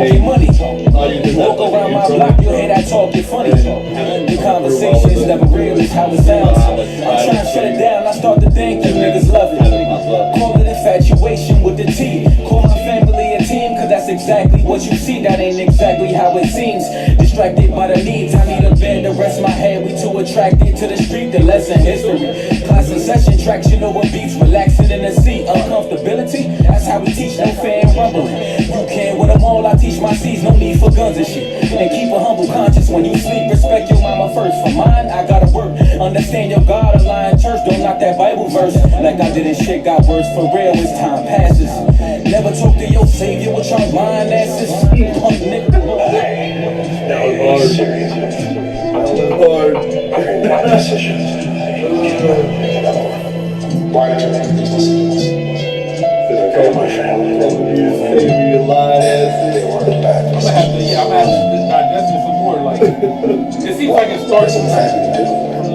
talking money. Walk around my block, you hear that talking funny. The conversations never real, is how it sounds. I'm trying to shut it down, I start to think you niggas love it. Call it infatuation with the T. Call my family a team, cause that's exactly what you see. That ain't exactly how it seems. Distracted by the needs, I need a bed to rest my head. We too attracted to the street, the lesson history. Class in session, traction over beats, relaxing in the seat. Uncomfortability, that's how we teach, no fan rumbling. You can with them all, I teach my C's, no need for guns and shit. And keep a humble conscience when you sleep, respect your mama first. For mine, I gotta work, understand your God, align church. Don't knock that Bible verse, like I did and shit got worse. For real, as time passes. Never talk to your savior with your mind asses. Punk nigga. That was hard. That was hard. My decision. Why did you make these decisions? For my family. You lying ass. They weren't bad I'm gonna have to just digest it some more. Like, it seems like it starts from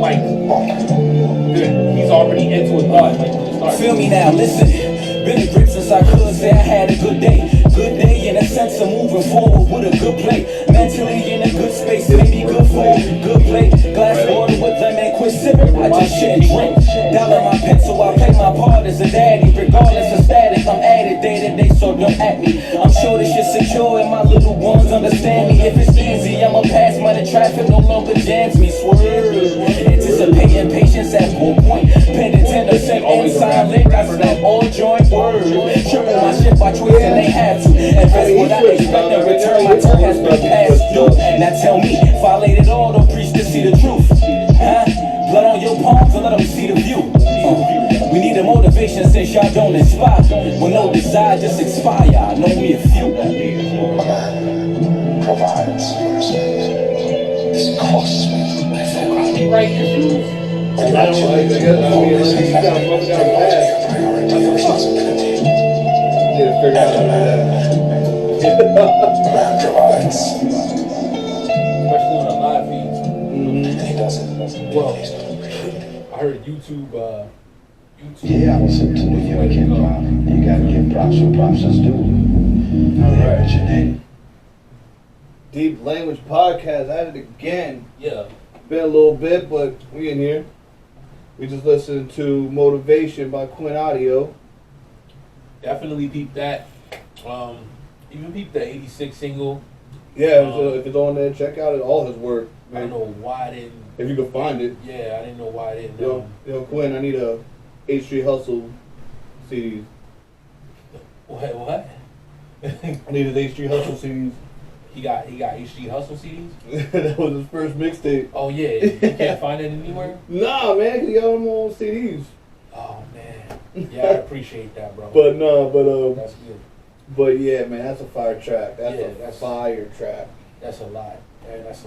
like, he's already into a thought. Like, feel me now, listen. Been a grip since I could say I had a good day. Good day in a sense of moving forward with a good play. Mentally in a good space, maybe good for good play. Glass water with lemon, quit sipping. I just shit and drink. Dollar my pencil, I play my part as a daddy. Regardless of status, I'm at it day to day, so don't at me. I'm sure this shit's secure and my little ones understand me. If it's easy, I'ma pass by the traffic, no longer jams me. Swerve. Anticipating patience at full point. Pending 10% inside link, I snap all joint words. Triple my shit by choice and they have to. Invest what I expect in return, my turn has been passed due. Now tell me, violate it all, don't preach to see the truth. Huh? Blood on your palms and let them see the view. We need a motivation since y'all don't inspire. With no desire, just expire. I know me a few. A man provides for his family. This costs me my family. he right here. I don't like that. I mean, unless you got a mother down bad. Priority of responsibility. You need to figure out how to do that. A man provides. Especially on a live feed. And he does it. Well, He's not appreciated. I heard YouTube. Yeah, I was to New York hip hop. You gotta give props where props is due. All right, what's your name? Deep Language Podcast at it again. Yeah. Been a little bit, but we in here. We just listened to Motivation by Quinn Audio. Definitely peep that. Even peep the 86 single. Yeah, so if it's on there, check out all his work. I don't know why I didn't. If you can find it. Yeah, I didn't know why I didn't. Yo, Quinn, I need a H Street Hustle CD. What? I need his H Street Hustle CDs. He got HD Hustle CDs. That was his first mixtape. Oh yeah, you can't find it anywhere. Nah, man, 'cause he got them on CDs. Oh man, yeah, I appreciate that, bro. But no, That's good. but yeah, man, that's a fire track. That's Yeah, a that's- fire track. That's a lot. Yeah, that's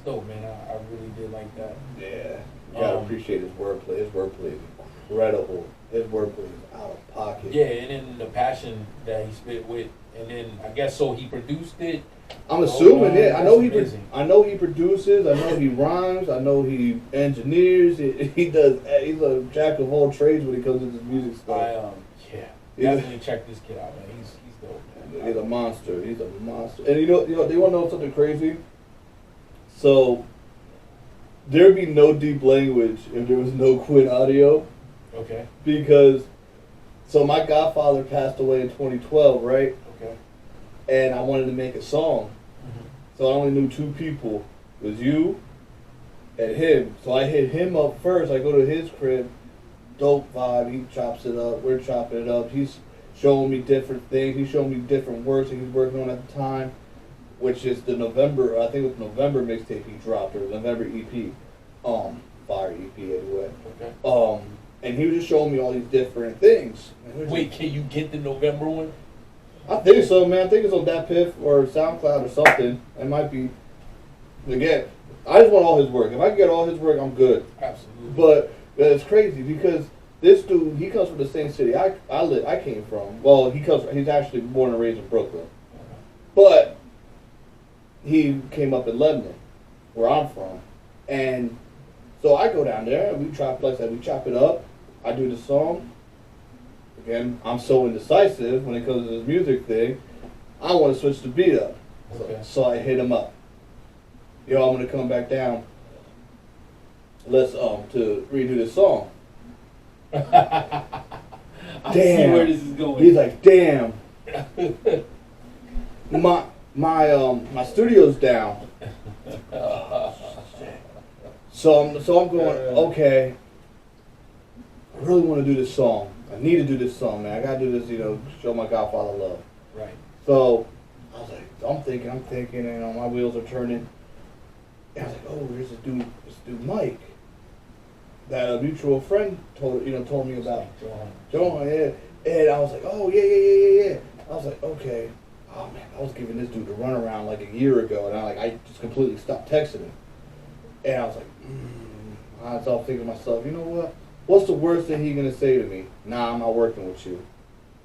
dope, man. I really did like that. Yeah, you gotta appreciate his wordplay. His wordplay is incredible. His wordplay is out of pocket. Yeah, and then the passion that he spit with, and then I guess so he produced it. I'm assuming, yeah. I know That's he amazing. I know he produces. I know he rhymes. I know he engineers. He does. He's a jack of all trades when it comes to this music stuff. Definitely check this kid out, man. He's dope, man. He's a monster. He's a monster. And you know, they want to know something crazy. So there'd be no Deep Language if there was no Quinn Audio, Okay. because so my godfather passed away in 2012, right? Okay. And I wanted to make a song. So I only knew two people. It was you and him. So I hit him up first. I go to his crib. Dope vibe. He chops it up. We're chopping it up. He's showing me different things. He's showing me different works that he's working on at the time, which is the November, I think it was November mixtape he dropped, or November EP. Fire EP anyway. Okay. And he was just showing me all these different things. Wait, can you get the November one? I think so, man. I think it's on Dat Piff or SoundCloud or something. It might be. Again, I just want all his work. If I can get all his work, I'm good. Absolutely. But it's crazy because this dude, he comes from the same city I came from. Well, he's actually born and raised in Brooklyn. But he came up in Lebanon, where I'm from. And so I go down there and we chop, like I said, we chop it up. I do the song. Again, I'm so indecisive when it comes to this music thing. I want to switch the beat up. Okay. So I hit him up. Yo, I'm gonna come back down. Let's to redo this song. I see where this is going. He's like, damn. my studio's down. So I'm going, okay. I really want to do this song. I need to do this song, man. I gotta do this, show my Godfather love. Right. So I was like, I'm thinking, and my wheels are turning. And I was like, oh, there's this dude Mike, that a mutual friend told me about. John, yeah. And I was like, oh yeah. I was like, okay. Oh man, I was giving this dude a runaround like a year ago, and I just completely stopped texting him. And I was like, I was all thinking to myself, you know what? What's the worst thing he gonna say to me? Nah, I'm not working with you.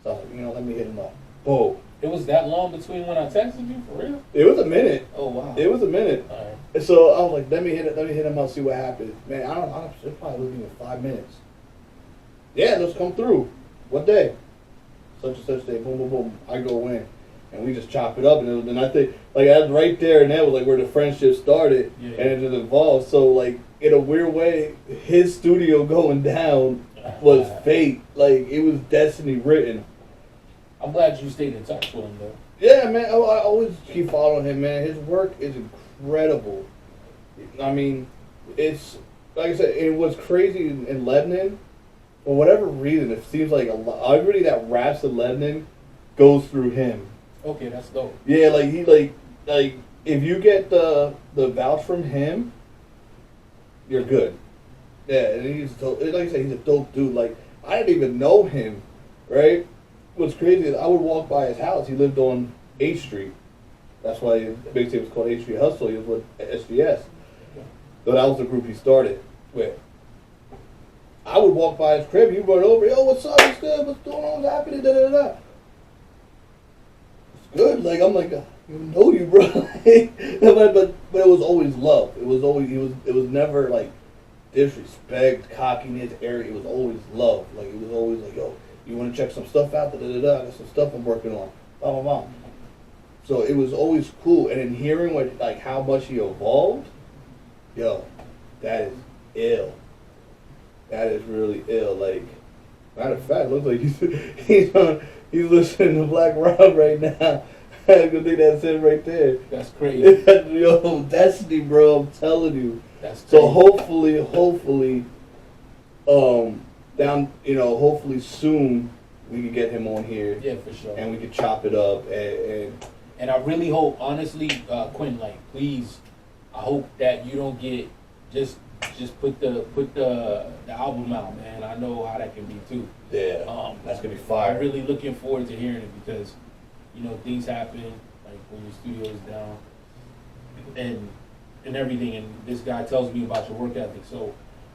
So I was like, let me hit him up. Boom. It was that long between when I texted you, for real? It was a minute. Oh wow. It was a minute. All right. And so I was like, let me hit him up, see what happens. Man, it probably was even 5 minutes. Yeah, let's come through. What day? Such and such day. Boom, boom, boom. I go in, and we just chop it up, and I think right there and that was like where the friendship started, Yeah. and it just evolved. So like in a weird way, his studio going down was fate. Like it was destiny written. I'm glad you stayed in touch with him though. Yeah, man. I always keep following him, man. His work is incredible. I mean, it's like I said. It was crazy in Lebanon. For whatever reason, it seems like everybody that raps in Lebanon goes through him. Okay, that's dope. Yeah, like he like if you get the vouch from him, you're good. Yeah, and like I said, he's a dope dude. Like I didn't even know him, right? What's crazy is I would walk by his house. He lived on 8th Street. That's why his mixtape was called 8th Street Hustle. He was with SGS. So that was the group he started with. I would walk by his crib. He'd run over. Yo, what's up? What's good? What's going on? What's happening? Da da da. It's good. Like I'm like, I know you, bro. but it was always love. It was never like disrespect, cockiness, arrogance. It was always love. Like it was always like, yo, you want to check some stuff out? Da da da. I got some stuff I'm working on. Blah blah blah. So it was always cool. And in hearing how much he evolved, yo, that is ill. That is really ill. Like, matter of fact, looks like he's listening to Black Rob right now. I think that's it right there. That's crazy. Yo, destiny, bro. I'm telling you. That's crazy. So hopefully, hopefully soon we can get him on here. Yeah, for sure. And we can chop it up And I really hope, honestly, Quinn, like, please, I hope that you don't get just put the album out, man. I know how that can be too. yeah, that's gonna be fire. I'm really looking forward to hearing it because, things happen, like when your studio's down and everything, and this guy tells me about your work ethic, so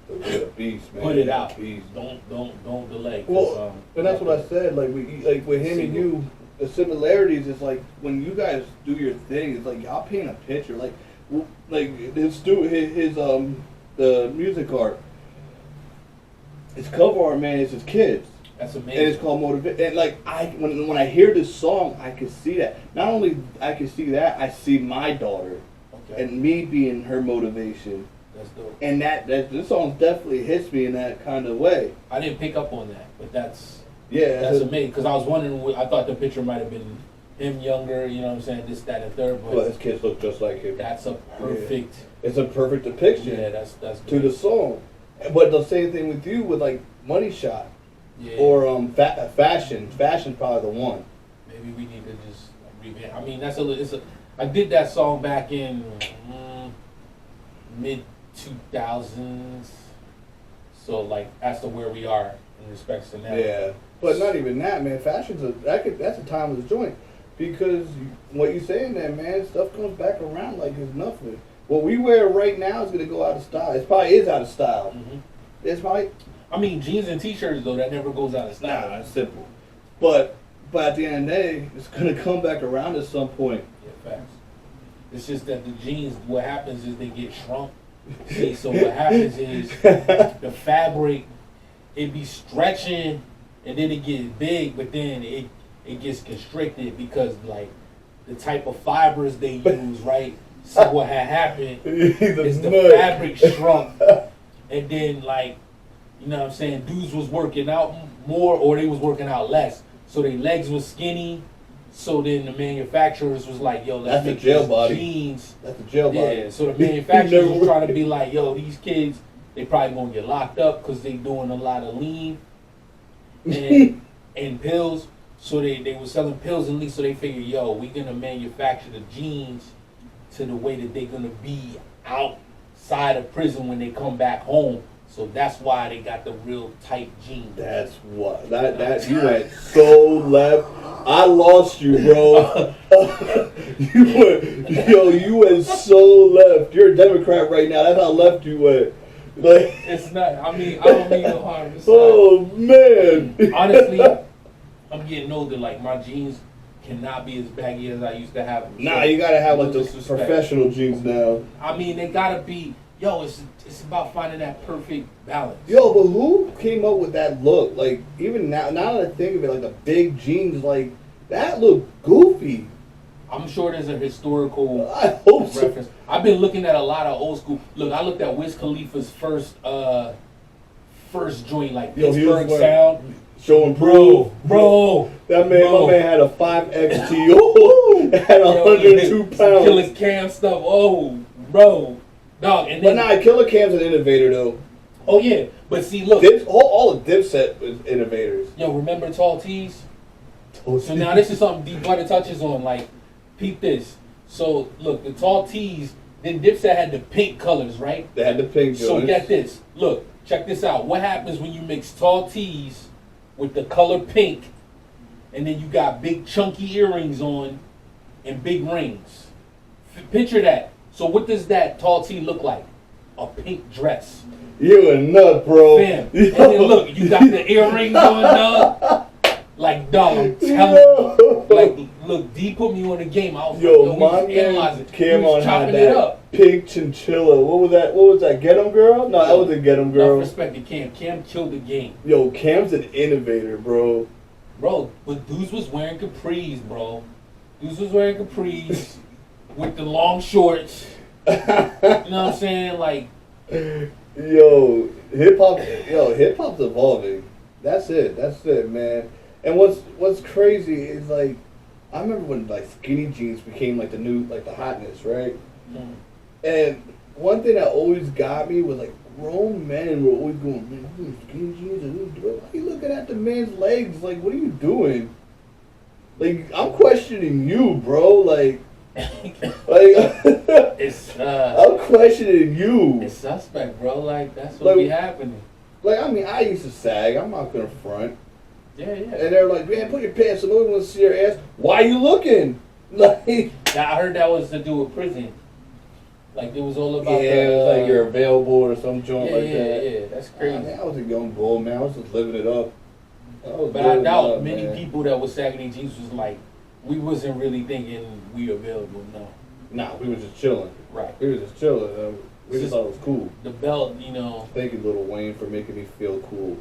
You're a beast, man. put it out. Beast. Don't delay. Well, and that's what I said. Like with him and you, the similarities is like when you guys do your thing. It's like y'all paint a picture. Like his the music art. His cover art, man, is his kids. That's amazing. And it's called Motivaton. And like when I hear this song, I can see that. Not only I can see that, I see my daughter Okay. and me being her motivation. That's dope. And that this song definitely hits me in that kind of way. I didn't pick up on that, but that's Yeah, amazing. Because I was wondering, I thought the picture might have been him younger, you know what I'm saying, this, that, and third, but Well, his kids look just like him. that's a perfect, It's a perfect depiction yeah, that's to good. the song. But the same thing with you with like Money Shot Yeah. or Fashion. Fashion's probably the one. Maybe we need to just revamp. I mean, I did that song back in mid 2000s, so like that's where we are in respects to now. Yeah, but not even that, man. Fashion's that's a timeless joint because what you saying there, man, stuff comes back around like it's nothing. What we wear right now is gonna go out of style. It probably is out of style. Mm-hmm. It's probably I mean, jeans and t-shirts though, that never goes out of style. nah, it's simple. But at the end of the day, it's gonna come back around at some point. Yeah, facts. It's just that the jeans, what happens is they get shrunk. See, so what happens is the fabric, it be stretching and then it gets big, but then it gets constricted because like the type of fibers they use, right? So what had happened is the nut. fabric shrunk, and then like, you know what I'm saying, dudes was working out more or they was working out less, so their legs was skinny. So then the manufacturers was like, yo, let's That's the make jail these body. jeans. That's the jail body. Yeah, so the manufacturers was trying to be like, yo, these kids, they probably gonna get locked up because they doing a lot of lean and pills. So they were selling pills and lean, so they figured, yo, we gonna manufacture the jeans to the way that they're gonna be outside of prison when they come back home. So that's why they got the real tight jeans. That's what that you went so left. I lost you, bro. you went so left. You're a Democrat right now. That's how left you went. Like, It's not. I mean, I don't mean no harm. It's oh man. not. Honestly, I'm getting older. Like my jeans cannot be as baggy as I used to have them. Nah, you gotta have like no the disrespect. professional jeans now. I mean, they gotta be. Yo, it's about finding that perfect balance. Yo, but who came up with that look? Like, even now that I think of it, like the big jeans, like that look goofy. I'm sure there's a historical I hope so. reference. I've been looking at a lot of old school. Look, I looked at Wiz Khalifa's first joint, like Yo, he was Pittsburgh wearing- Sound. Showing proof. Bro, That man, bro. my man had a 5XT. Oh, had 102 pounds. Killer Cam stuff. Oh, bro, dog. And But then, nah, Killer Cam's an innovator though. oh yeah, but see, look, All of Dipset was innovators. yo, remember Tall Tees? So now this is something D Butter touches on. Like, peep this. So look, the Tall Tees. Then Dipset had the pink colors, right? They had the pink joints. So get this. Look, check this out. What happens when you mix Tall Tees with the color pink, and then you got big chunky earrings on and big rings? Picture that. So what does that Tall Tee look like? A pink dress. You a nut, bro. Fam. And then look, you got the earrings on, dog. Like, dog, I'm telling you. Like, look, D put me on the game. I was Yo, like, my we was man analyzing. came We was on had chopping it that up. pink chinchilla. What was that? What was that? Get 'em girl? No, that wasn't Get 'em Enough girl. respect to Cam. Cam killed the game. Yo, Cam's an innovator, bro. Bro, but dudes was wearing capris, bro. Dudes was wearing capris with the long shorts. You know what I'm saying? Like, Yo, hip hop's evolving. That's it, man. And what's crazy is like, I remember when like skinny jeans became like the new, like the hotness, right? And one thing that always got me was like grown men were always going, man, I'm doing skinny jeans and why are you looking at the man's legs? Like, what are you doing? Like, I'm questioning you, bro. Like it's I'm questioning you. it's suspect, bro. Like, that's what Like- be happening. Like, I mean, I used to sag. I'm not gonna front. Yeah. And they're like, man, put your pants on. No one wants to see your ass. Why you looking? Like, Now, I heard that was to do with prison. Like, it was all about yeah, the, it was like you're available or some joint yeah, like that. yeah. That's I crazy. mean, I was a young bull, man. I was just living it up. But I doubt many people that was sagging their jeans was like, we wasn't really thinking we available. No, Nah, we were just chilling. right. We were just chilling. We just thought it was cool. The belt, you know. Thank you, Lil Wayne, for making me feel cool.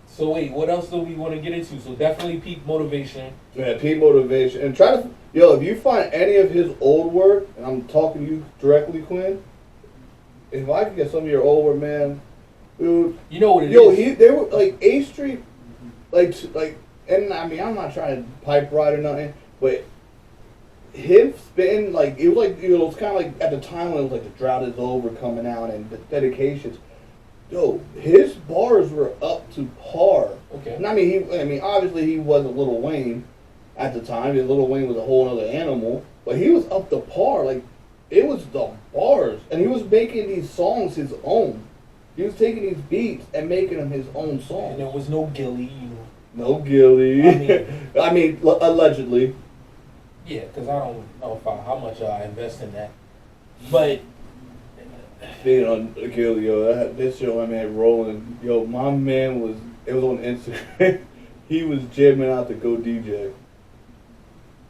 So wait, what else do we want to get into? So definitely peak motivation. Yeah, P Motivation. And try to, yo, if you find any of his old work, and I'm talking to you directly, Quinn, if I could get some of your old work, man, dude. You know what it is? Yo, they were like A Street, like, and I mean, I'm not trying to pipe ride or nothing, but him spitting, like, it was like, you know, it was kind of like at the time when it was like the drought is over coming out and the dedications. Yo, his bars were up to par. Okay. And I mean, obviously he wasn't Lil Wayne at the time. Lil Wayne was a whole other animal, but he was up to par. Like, it was the bars, and he was making these songs his own. He was taking these beats and making them his own And songs. there was no Gilly, you know. No Gilly. I mean- allegedly. Yeah, because I don't know how much I invest in that. But Being on Gilly, yo, this show I man rolling. Yo, my man it was on Instagram. He was jamming out to Go DJ.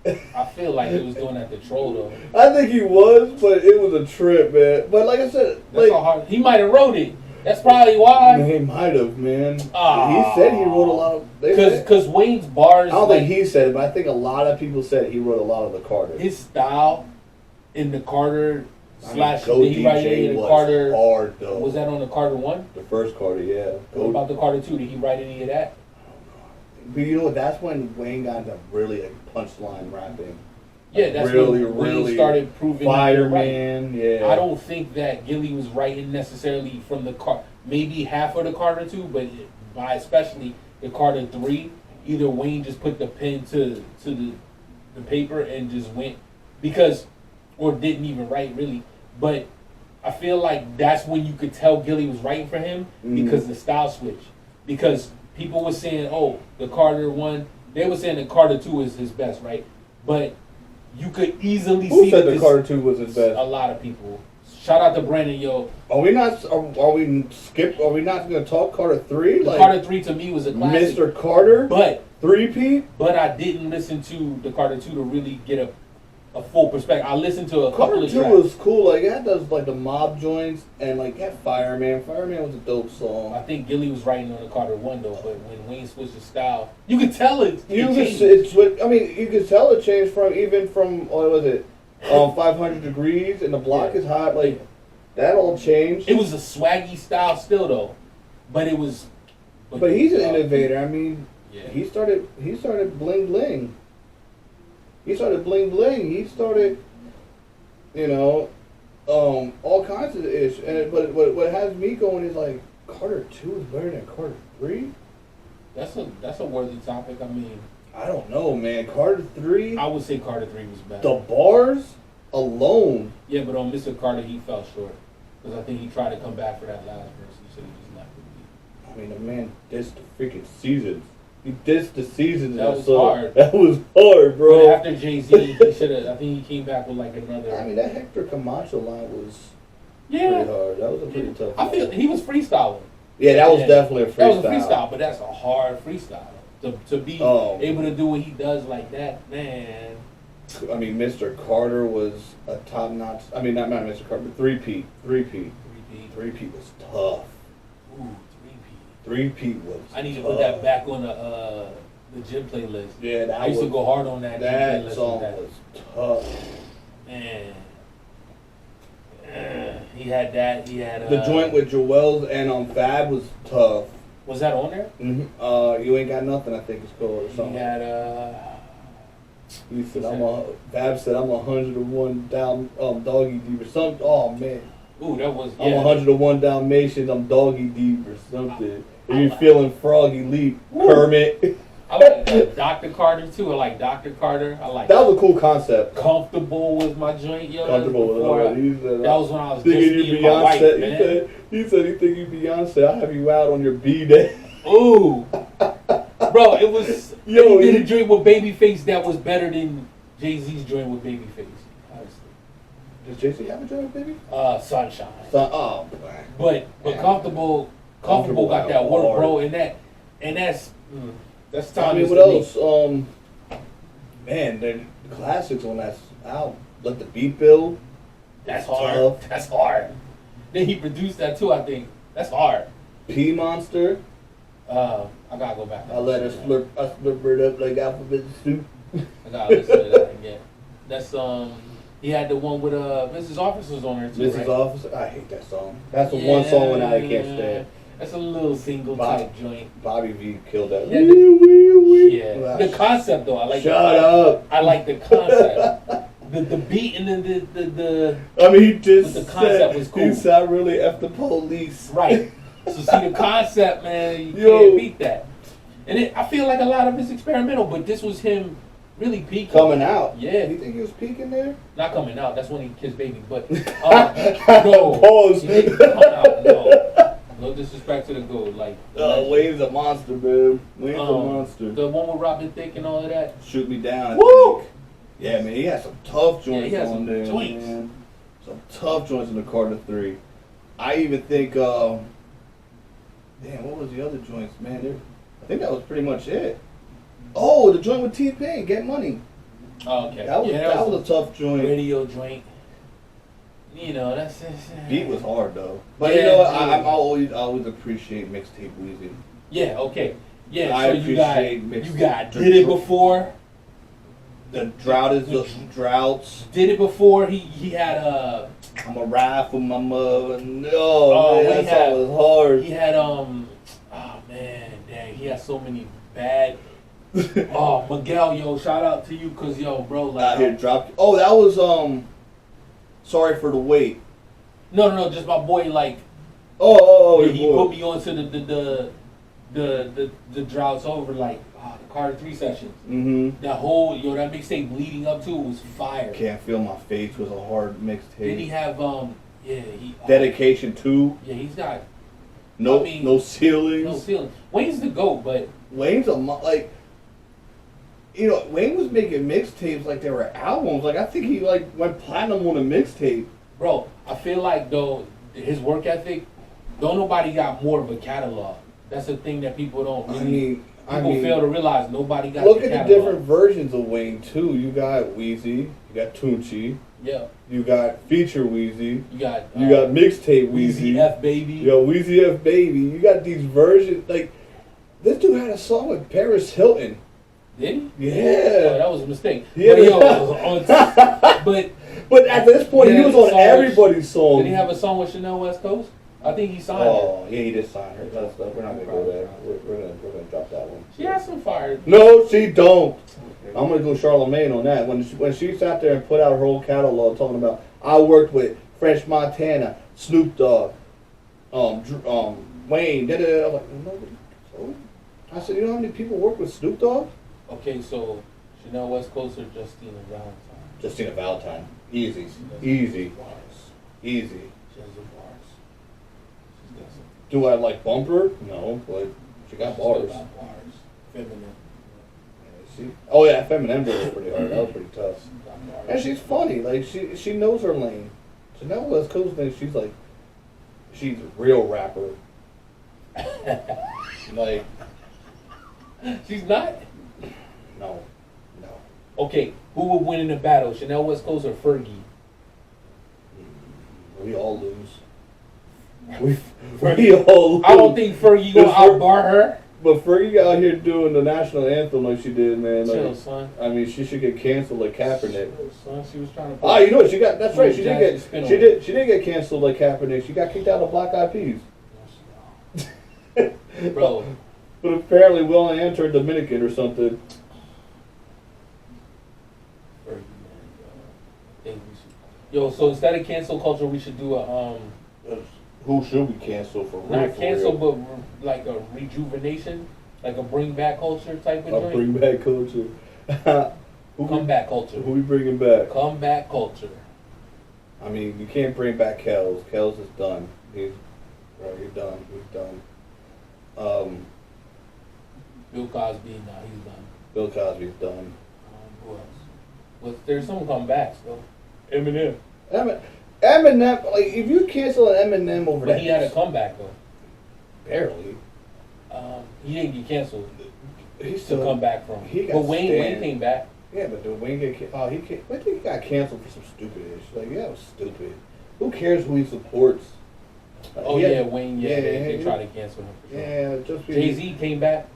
I feel like he was doing that to troll though. I think he was, but it was a trip, man. But like I said, That's like, how hard. He might have wrote it. That's probably why. He might have, man. Aw. He said he wrote a lot of. Because Wayne's bars. I don't think he said it, but I think a lot of people said he wrote a lot of the Carter. His style in the Carter slash Go did he write any DJ of the was Carter? hard though. Was that on the Carter 1? The first Carter, yeah. What about the Carter 2? Did he write any of that? But you know what? That's when Wayne got into really like punchline rapping. Yeah, that's really, when Wayne really started proving that you're right. Fireman, yeah. I don't think that Gilly was writing necessarily from the maybe half of the Carter 2, but by especially the Carter 3, either Wayne just put the pen to the paper and just went because, or didn't even write really. But I feel like that's when you could tell Gilly was writing for him because the style switch. Because people were saying, oh, the Carter 1, they were saying the Carter 2 is his best, right? But you could easily Who see said that the Carter 2 was his best? a lot of people. Shout out to Brandon, yo. Are we not? Are we not going to talk Carter 3? Like Carter 3 to me was a classic. Mr. Carter, But 3P. but I didn't listen to the Carter 2 to really get a full perspective. I listened to a couple Carter of 2 tracks. was cool. Like it does like the mob joints and like that Fireman. Fireman was a dope I song. think Gilly was writing on the Carter 1 though, but when Wayne switched his style, you could tell it. You changed. you could tell it changed from even from what was it, 500 degrees and the block Yeah. is hot. Like that all changed. It was a swaggy style still though, but it was. But he's an innovator. I mean, Yeah. he started bling bling. He started bling bling. He started, you know, all kinds of ish. And but what has me going is like Carter 2 is better than Carter 3. That's a worthy topic. I mean, I don't know, man. Carter 3, I would say Carter 3 was better. the bars alone. Yeah, but on Mr. Carter he fell short because I think he tried to come back for that last verse. He said he just left the beat. I mean, the man dissed the freaking seasons. He dissed the seasons. That in was song. hard. That was hard, bro. But after Jay-Z, he should have. I think he came back with like another. I mean, that Hector Camacho line was yeah. pretty hard. That was a pretty tough I feel line. he was freestyling. Yeah, that was definitely a freestyle. That was a freestyle, but that's a hard freestyle. To be Oh. able to do what he does like that, man. I mean, Mr. Carter was a top notch. I mean, not Mr. Carter, but 3P. 3P. 3P was tough. Ooh, 3P was. I need to tough. put that back on the gym playlist. Yeah, that I used was, to go hard on that. That gym playlist song with that. was tough. Man. He had that. He had The joint with Joel's and Fab was tough. Was that on there? You Ain't Got Nothing, I think it's called, or He something. had He said, Fab said, I'm 101 down, doggy deep or something. Oh, man. ooh, that was. I'm Yeah. 101 Dalmatians, I'm doggy deep or something. If I you're like- feeling froggy leap, Woo. Kermit. I like Dr. Carter too. I like Dr. Carter. I like. That was a cool concept. Comfortable was my joint, yo. Comfortable with Before I- He said, That was when I was just thinking you me and my wife, Beyonce. man. He said he think you Beyonce. I'll have you out on your B day. Ooh, bro, it was. Yo, he did a he- joint with Babyface that was better than Jay-Z's joint with Babyface. Honestly, Does JC have a joint, baby? Sunshine. Oh, But comfortable Comfortable got that hard. work, bro, and that's time. I mean, what else? Man, the classics on that album. Let the Beat Build. That's hard. Tough. That's hard. Then he produced that too. I think that's hard. P Monster. I gotta go back. I let her slurp. I slurp it up like alphabet soup. I gotta listen to that again. That's he had the one with Mrs. Officer's on there too. Mrs. Right? Officer. I hate that song. That's the one song when I can't stand. That's a little single type joint. Bobby V killed that. Yeah, Yeah. the concept though, I like. Shut up. I like the concept. the beat and then the I mean, he just But the concept was cool. He said, I really F the police. right. So see the concept, man. You Yo. can't beat that. And I feel like a lot of it's experimental, but this was him really peaking. Coming out. Yeah. You think he was peeking there? Not coming out. That's when he kissed baby. But no. Pause. He didn't come out. No. No disrespect to the goat. Like Wayne's a monster, man. Wayne's a monster. the one with Robin Thicke and all of that. Shoot Me Down. I Woo! think. Yeah, man, he had some tough joints he had on some there, joints. man. Some tough joints in the Carter 3. I even think, damn, what was the other joints, man? I think that was pretty much it. Oh, the joint with T-Pain, Get Money. Oh, okay. That was a tough joint. radio joint. You know, that's Beat was hard though. But Yeah, you know what? yeah. I always appreciate mixtape Weezy. Yeah, okay. Yeah, I so you got appreciate mixed- Did It Before. The drought is the droughts. Did It Before. He had I'm a ride for my mother. No, Oh, man, he that song was hard. he had oh man, dang, he had so many bad. Oh, Miguel, yo, shout out to you, cause yo, bro, like Out here dropped. Oh, that was Sorry for the wait. no, just my boy, like Oh, he your boy. put me onto the droughts over, like the Carter 3 sessions. Mm-hmm. That whole that mixtape leading up to it was fire. Can't Feel My Face was a hard mixtape. Did he have he Dedication 2. yeah, he's got No, I mean, no ceilings. no feeling. Wayne's the GOAT, but Wayne's Wayne was making mixtapes like they were albums. Like I think he went platinum on a mixtape. bro, I feel like though his work ethic, don't nobody got more of a catalog. That's the thing that people don't really. People fail to realize nobody got. Look the at the catalog. different versions of Wayne too. You got Weezy, you got Tunchi, Yeah, you got feature Weezy, you got mixtape Weezy Weezy, F baby. you got Weezy F Baby. You got these versions like this dude had a song with Paris Hilton. Did he? Yeah. Oh, that was a mistake. Yeah. But But at this point, he Yeah, was the on song everybody's song. did he have a song with Chanel West Coast? I think he signed her. Oh, yeah, he did sign her. We're not gonna go there. We're gonna drop that one. She has some fire. No, she don't. I'm gonna go Charlemagne on that. When she sat there and put out her whole catalog talking about I worked with French Montana, Snoop Dogg, Wayne. Da, da, da. I'm like, nobody. So I said, you know how many people work with Snoop Dogg? Okay, so Chanel West Coast or Justina Valentine? Justina Valentine. Easy. Bars. Easy. She has the bars. She's got some. Do I like Bumper? No, but she got Still bars. got bars. Feminine. Oh yeah, Feminine was pretty hard. That was pretty tough. Got bars. And she's funny. Like she knows her lane. Chanel West Coast thing. She's a real rapper. Like She's not. no. Okay, who would win in the battle, Chanel West Coast or Fergie? We all lose. We all lose. I don't think Fergie gonna outbar her. But Fergie out here doing the national anthem like she did, man. Like, Chill, son. I mean, she should get canceled like Kaepernick. Chill, son. She was trying to. Ah, you know what? She got. That's right. She Jazzy spin did on get. it. She did get canceled like Kaepernick. She got kicked out of Black Eyed Peas. Bro, But apparently, Will and Ann turned Dominican or something. Fergie, man. Think we should. Yo, so instead of cancel culture, we should do a Who should we cancel for real? not cancel, but like a rejuvenation, like a bring back culture type of A joint. bring back culture. Comeback culture. Who we bringing back? Comeback culture. I mean, you can't bring back Kells. Kells is done. He's done. He's done. Bill Cosby, nah, he's done. Bill Cosby's done. Who else? Well, there's some comebacks though. Eminem. Eminem, like if you cancel an Eminem over But that, he had a comeback though. barely. He didn't get canceled He to still come back from. he got But Wayne stand. came back. Yeah, but did Wayne get? Oh, he can't. I think he got canceled for some stupid ish. Like, yeah, it was stupid. Who cares who he supports? Like, Oh he had- yeah, Wayne. Yeah, they he- tried to cancel him. For sure. Yeah, just Jay-Z came back.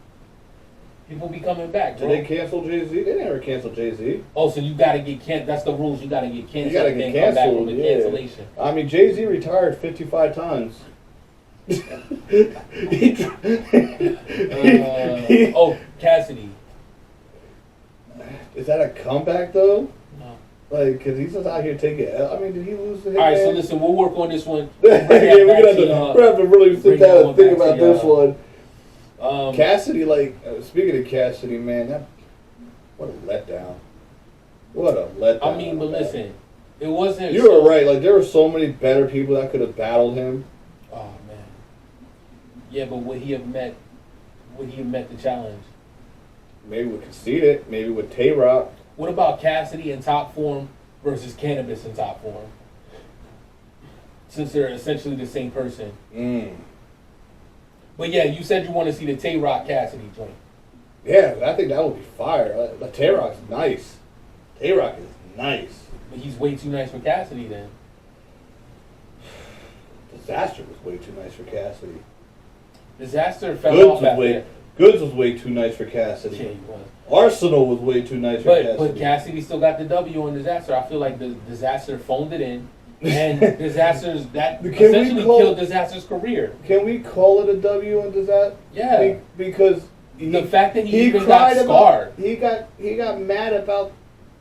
People be coming back, Did bro. they cancel Jay-Z? They never canceled Jay-Z. Oh, so you gotta get canceled. That's the rules. You gotta get canceled. You gotta and get then come back canceled, from the yeah. cancellation. I mean, Jay-Z retired 55 times. Oh, Cassidy. Is that a comeback though? No. Like, cause he's just out here taking. I mean, did he lose the All right, so Hitman? listen, we'll work on this one. Yeah, we're gonna have to really sit bring that down one and think back about to this y'all. one. Cassidy, like, speaking of Cassidy, man, what a letdown. What a letdown. I mean, but listen, it wasn't. You were right. Like, there were so many better people that could have battled him. Oh man. Yeah, but would he have met? Would he have met the challenge? Maybe with Conceited, maybe with Tay-Rock. What about Cassidy in top form versus Cannabis in top form? Since they're essentially the same person. But yeah, you said you want to see the Tay-Rock Cassidy joint. Yeah, I think that would be fire. Like, Tay-Rock's nice. Tay-Rock is nice. But he's way too nice for Cassidy then. Disaster was way too nice for Cassidy. Disaster fell Goods off was after. way Goods was way too nice for Cassidy. Yeah, he was. Arsenal was way too nice for Cassidy. But Cassidy still got the W on Disaster. I feel like the Disaster phoned it in, and Disaster's that essentially killed Disaster's career. Can we call it a W on Disaster? Yeah. Because The fact that he even cried got scarred. he got mad about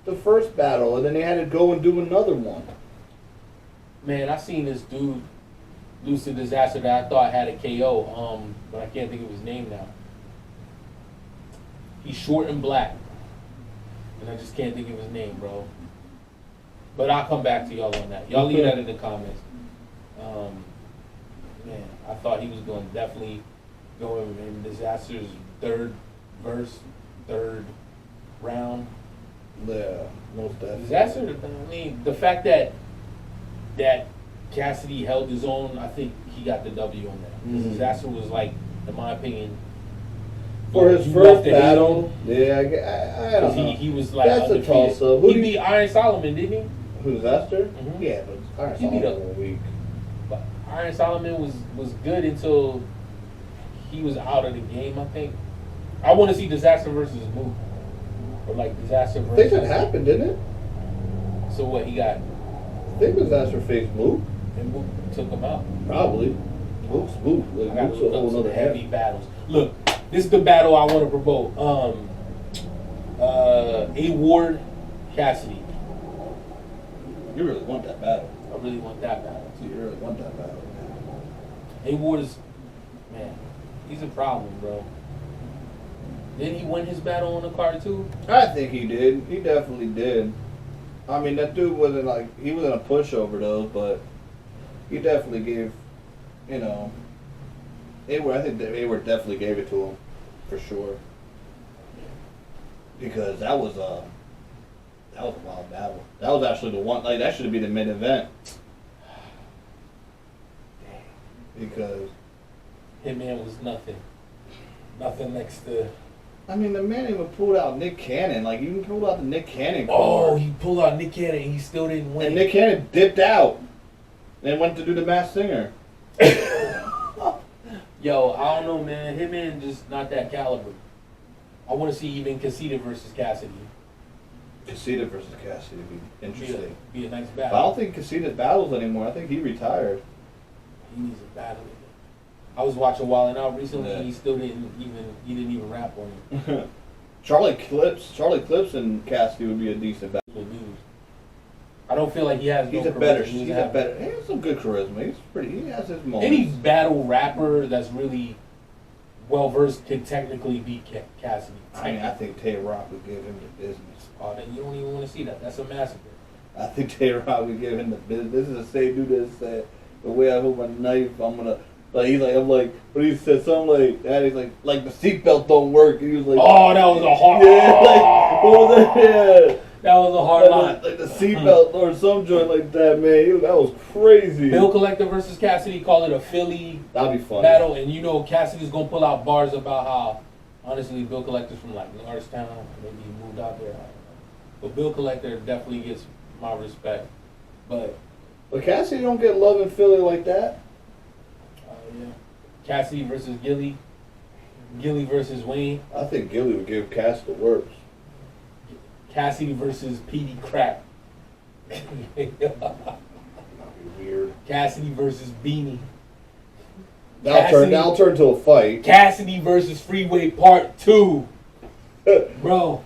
the first battle, and then they had to go and do another one. Man, I seen this dude lose to Disaster that I thought had a KO, but I can't think of his name now. He's short and black, and I just can't think of his name, bro. But I'll come back to y'all on that. Y'all leave that in the comments. Man, I thought he was going to definitely go in Disaster's third verse, third round. Yeah, most definitely. Disaster. I mean, the fact that Cassidy held his own, I think he got the W on that. Mhm. Disaster was like, in my opinion, For his you first left the battle, yeah, I don't know. he was like That's a undefeated. toss-up. He beat Iron Solomon, didn't he? Who, Disaster? Mhm. Yeah, but Iron He beat Solomon up- was weak. But Iron Solomon was good until he was out of the game, I think. I want to see Disaster versus Mook. Or like Disaster I versus... think that happened, didn't it? So what, he got... I think Disaster faced Mook. And Mook took him out. Probably. Mook's Mook. I got Mook's to a look up whole some nother heavy heavy. battles. Look, this is the battle I want to promote. A Ward, Cassidy. You really want that battle. I really want that battle You too. really want that battle. A Ward is, man, he's a problem, bro. Did he win his battle on the card too? I think he did. He definitely did. I mean, that dude wasn't like, he wasn't a pushover though, but he definitely gave, you know, I think that Hayward definitely gave it to him, for sure. Because that was a wild battle. That was actually the one, like, that should be the main event. Because, Hitman was nothing. Nothing next to... I mean, the man even pulled out Nick Cannon. Like, even pulled out the Nick Cannon Oh, card. he pulled out Nick Cannon and he still didn't win. And Nick Cannon dipped out. And went to do the Masked Singer. Yo, I don't know, man. Hitman just not that caliber. I want to see even Cassidy versus Cassidy. Cassidy versus Cassidy would be interesting. Be a nice But I battle. don't think Cassidy battles anymore. I think he retired. He needs a battle again. I was watching Wild 'N Out recently, Yeah. and he didn't even rap on it. Charlie Clips and Cassidy would be a decent battle. With news. I don't feel like he has. He no has some good charisma. He has his moments. Any battle rapper that's really well versed can technically beat Cassidy. I mean, I think Tay Rock would give him the business. Oh, then you don't even want to see that. That's a massacre. I think Tay Rock would give him the business. This is the same dude that said, the way I hold my knife, I'm gonna, like, he's like, I'm like, but he said something like that, he's like the seatbelt don't work, and he was like, Oh, that was a hard. yeah, like, what was that, yeah. That was a hard line. Like the seatbelt or some joint like that, man, that was crazy. Bill Collector versus Cassidy, call it a Philly That'd be funny. battle, and you know Cassidy's gonna pull out bars about how, honestly, Bill Collector's from like Norristown, maybe he moved out there. I don't know. But Bill Collector definitely gets my respect. But Cassidy don't get love in Philly like that. yeah, Cassidy versus Gilly, Gilly versus Wayne, I think Gilly would give Cass the works. Cassidy versus Petey Crack, That'd be weird. Cassidy versus Beanie, That'll turn to a fight. Cassidy versus Freeway Part 2. Bro,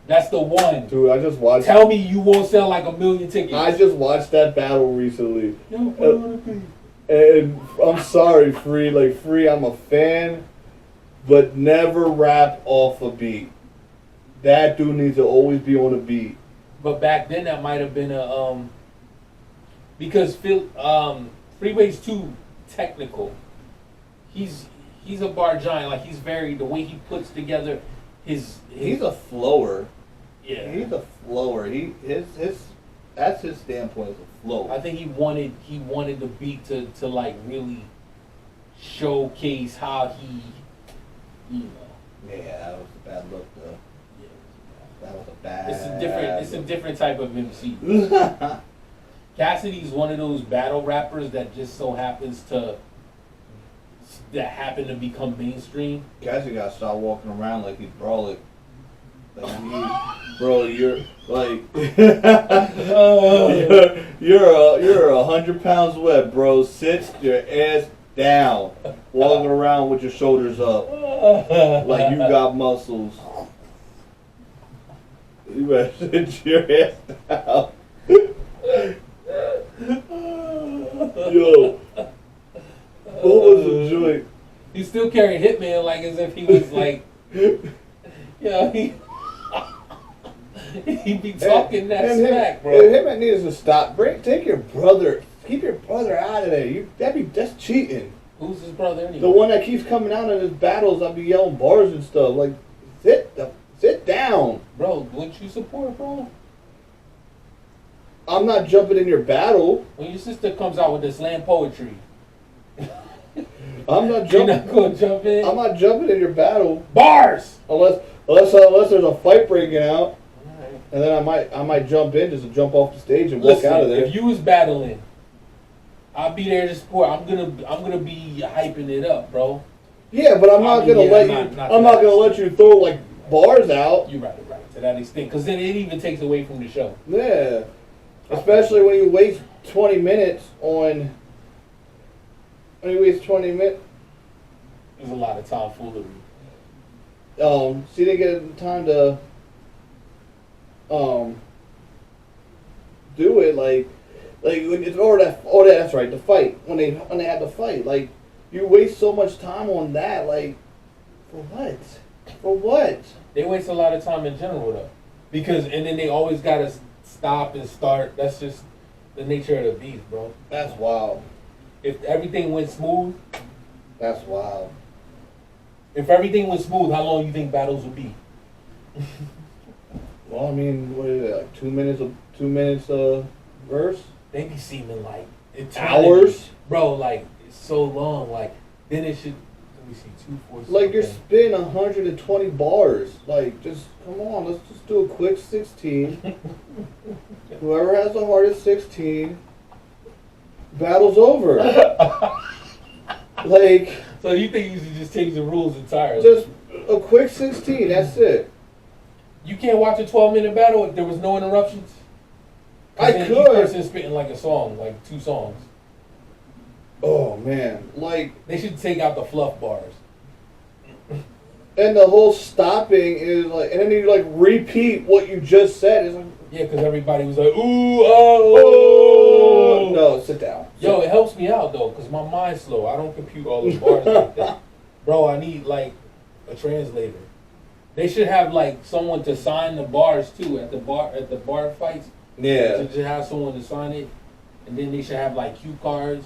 that's the one. Dude, I just watched. Tell me you won't sell like 1 million tickets. I just watched that battle recently, Yo, put it on the beat. and I'm sorry, Free. I'm a fan, but never rap off a beat. That dude needs to always be on a beat. But back then that might have been a because Freeway's too technical. He's a bar giant. Like, he's very, the way he puts together his He's a flower. yeah. He's a flower. That's his standpoint as a flow. I think he wanted the beat to like really showcase how he, you know. Yeah, that was a bad look though. That was a bad. It's a different type of MC. Cassidy's one of those battle rappers that just so happens to happen to become mainstream. Cassidy got to stop walking around like he's brolic. Bro, you're like you're 100 pounds wet, bro. Sit your ass down, walking around with your shoulders up, like you got muscles. You better sit your ass down. Yo, what was the joint? He still carried Hitman like as if he was like, he be talking that smack, bro. Him needs to stop. Keep your brother out of there. That's cheating. Who's his brother anyway? The one that keeps coming out in his battles, I'll be yelling bars and stuff. Like, sit down. Bro, wouldn't you support, bro? I'm not jumping in your battle. When your sister comes out with the slam poetry, I'm not you're jumping. not gonna jump in. I'm not jumping in your battle Bars. unless there's a fight breaking out, and then I might jump in just to jump off the stage and walk out of there. If you was battling, I'll be there to support. I'm gonna be hyping it up, bro. Yeah, but I'm not gonna let you throw like bars out. You're right to that extent, because then it even takes away from the show. Yeah, especially when you waste 20 minutes on. When you waste 20 minutes. There's a lot of tomfoolery. So you didn't get time to do it like when it's that's right, the fight when they had the fight, like you waste so much time on that, like for what? They waste a lot of time in general though, and then they always gotta stop and start. That's just the nature of the beast, bro. That's wild. If everything went smooth, That's wild. if everything was smooth, how long you think battles would be? Well, I mean, what is it, like 2 minutes verse? They be seeming like Hours? bro. Like it's so long. Like then it should. Let me see, 2, 4, 6. Like you're spitting 120 bars. Like just come on, let's just do a quick 16. Whoever has the hardest 16, battle's over. Like So you think you should just change the rules entirely? just a quick 16. That's it. You can't watch a 12-minute battle if there was no interruptions? I Then could. Each person spitting like a song, like 2 songs. Oh man, like, They should take out the fluff bars. and the whole stopping is like, and then you like repeat what you just said. It's like, Yeah, because everybody was like, ooh, oh, no, sit down. Yo, it helps me out though, because my mind's slow. I don't compute all the bars like that. Bro, I need like a translator. They should have like someone to sign the bars too at the bar fights. Yeah. To just have someone to sign it, and then they should have like cue cards.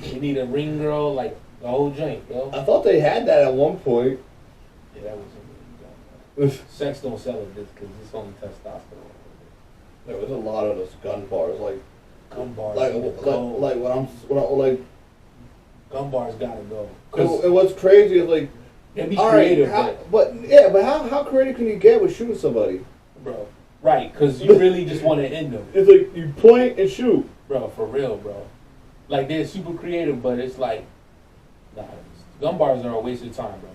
We need a ring girl, like the whole joint, yo. I thought they had that at one point. Yeah, that was sex don't sell it because it's only testosterone. There was a lot of those gun bars, like Gun bars, like need to go. like Gun bars gotta go. and what's crazy is like, They be all right, creative, but how creative can you get with shooting somebody? bro. Right, because you really just want to end them, It's like you point and shoot. bro. For real, bro. Like they're super creative, but it's like, nah, gun bars are a waste of time, bro.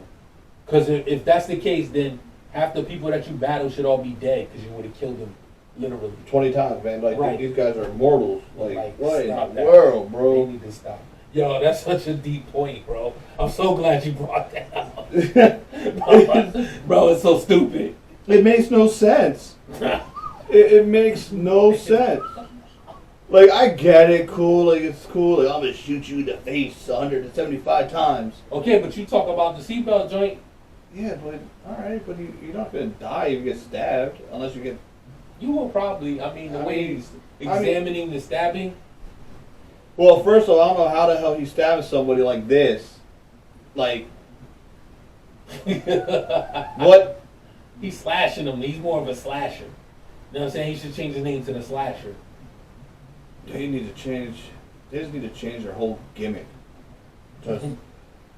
Because if that's the case, then half the people that you battle should all be dead because you would have killed them, literally. 20 times, man. Like Right. these guys are immortals. Like what in stop the that. world, They bro? need to stop. Yo, that's such a deep point, bro. I'm so glad you brought that up. Bro, it's so stupid. It makes no sense. It makes no sense. Like I get it, cool. Like it's cool. Like I'm gonna shoot you in the face 175 times. Okay, but you talk about the seatbelt joint. Yeah, but all right, but you're not gonna die if you get stabbed unless you get. You will probably, I mean, the I way mean- he's examining the stabbing. Well, first of all, I don't know how the hell he's stabbing somebody like this. Like what? He's slashing them. He's more of a slasher. You know what I'm saying? He should change his name to the slasher. They need to change. They just need to change their whole gimmick. Just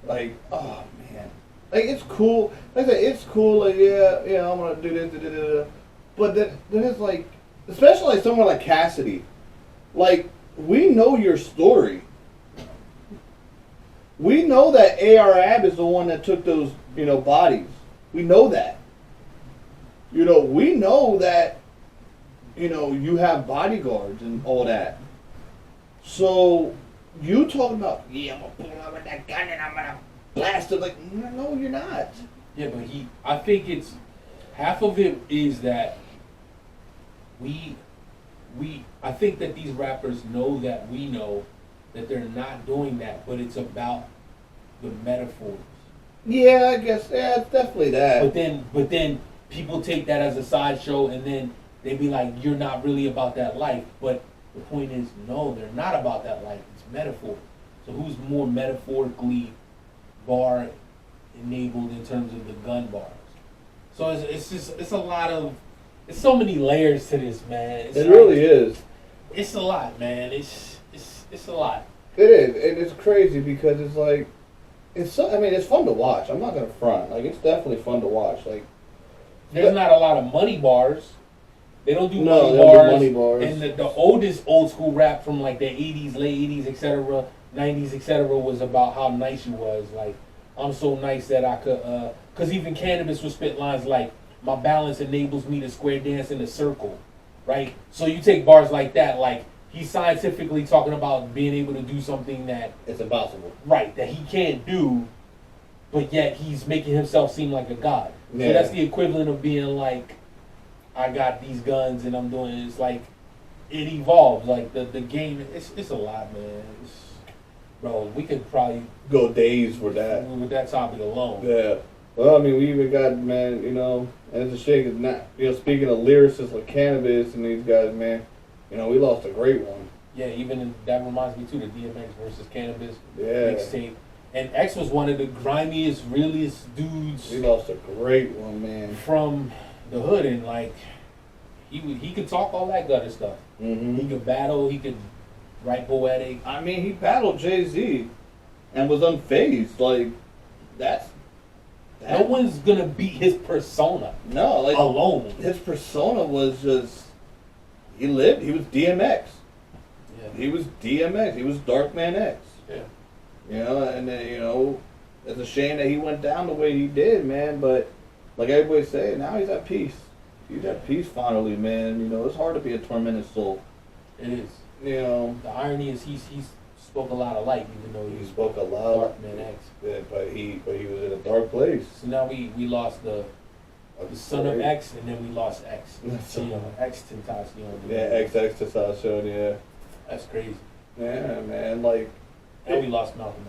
like, oh man, like it's cool. Like I said, it's cool. Like yeah, I'm gonna do this, but then it's like especially like someone like Cassidy. Like, we know your story. We know that A.R. Ab is the one that took those, bodies. We know that. We know that, you have bodyguards and all that. So, you talking about, yeah, I'm going to pull out with that gun and I'm going to blast it. Like, no, you're not. Yeah, but I think it's, half of it is that I think that these rappers know that we know that they're not doing that, but it's about the metaphors. Yeah, I guess, yeah, it's definitely that. But then people take that as a sideshow, and then they be like, you're not really about that life. But the point is, no, they're not about that life. It's metaphor. So who's more metaphorically bar enabled in terms of the gun bars? So it's a lot of, it's so many layers to this, man. It really is. It's a lot, man. It's a lot. It is, and it's crazy because it's like, it's fun to watch. I'm not gonna front. Like, it's definitely fun to watch. Like, there's not a lot of money bars. They don't do money bars. And the oldest old school rap from like the 80s, late 80s, etc., 90s, etc., was about how nice you was. Like, I'm so nice that I could, because even Cannabis would spit lines like, my balance enables me to square dance in a circle, right? So you take bars like that, like, he's scientifically talking about being able to do something that... it's impossible. Right, that he can't do, but yet he's making himself seem like a god. Yeah. So that's the equivalent of being like, I got these guns and I'm doing it. It's like, it evolves. Like, the game, it's a lot, man. Bro, we could probably... go days with that. With that topic alone. Yeah. Well, I mean, we even got, man, and it's a shame because not, speaking of lyricists like Cannabis and these guys, man, we lost a great one. Yeah, that reminds me too, the DMX versus Cannabis mixtape. And X was one of the grimiest, realest dudes. We lost a great one, man. From the hood, and like, he could talk all that gutter stuff. Mm-hmm. He could battle, he could write poetic. I mean, he battled Jay-Z and was unfazed. Like, that's... No one's gonna beat his persona. No, like, alone. His persona was just... He was DMX. Yeah. He was DMX. He was Darkman X. Yeah. And then, it's a shame that he went down the way he did, man. But like everybody's saying, now he's at peace. He's at peace finally, man. It's hard to be a tormented soul. It is. The irony is he spoke a lot of light, even though he spoke a lot. Darkman X. Yeah, but he was in a dark place. So now we lost the son of X, and then we lost X. X Tentacion. Yeah, XX Tentacion, yeah. That's crazy. Yeah, man, like... And we lost Malcolm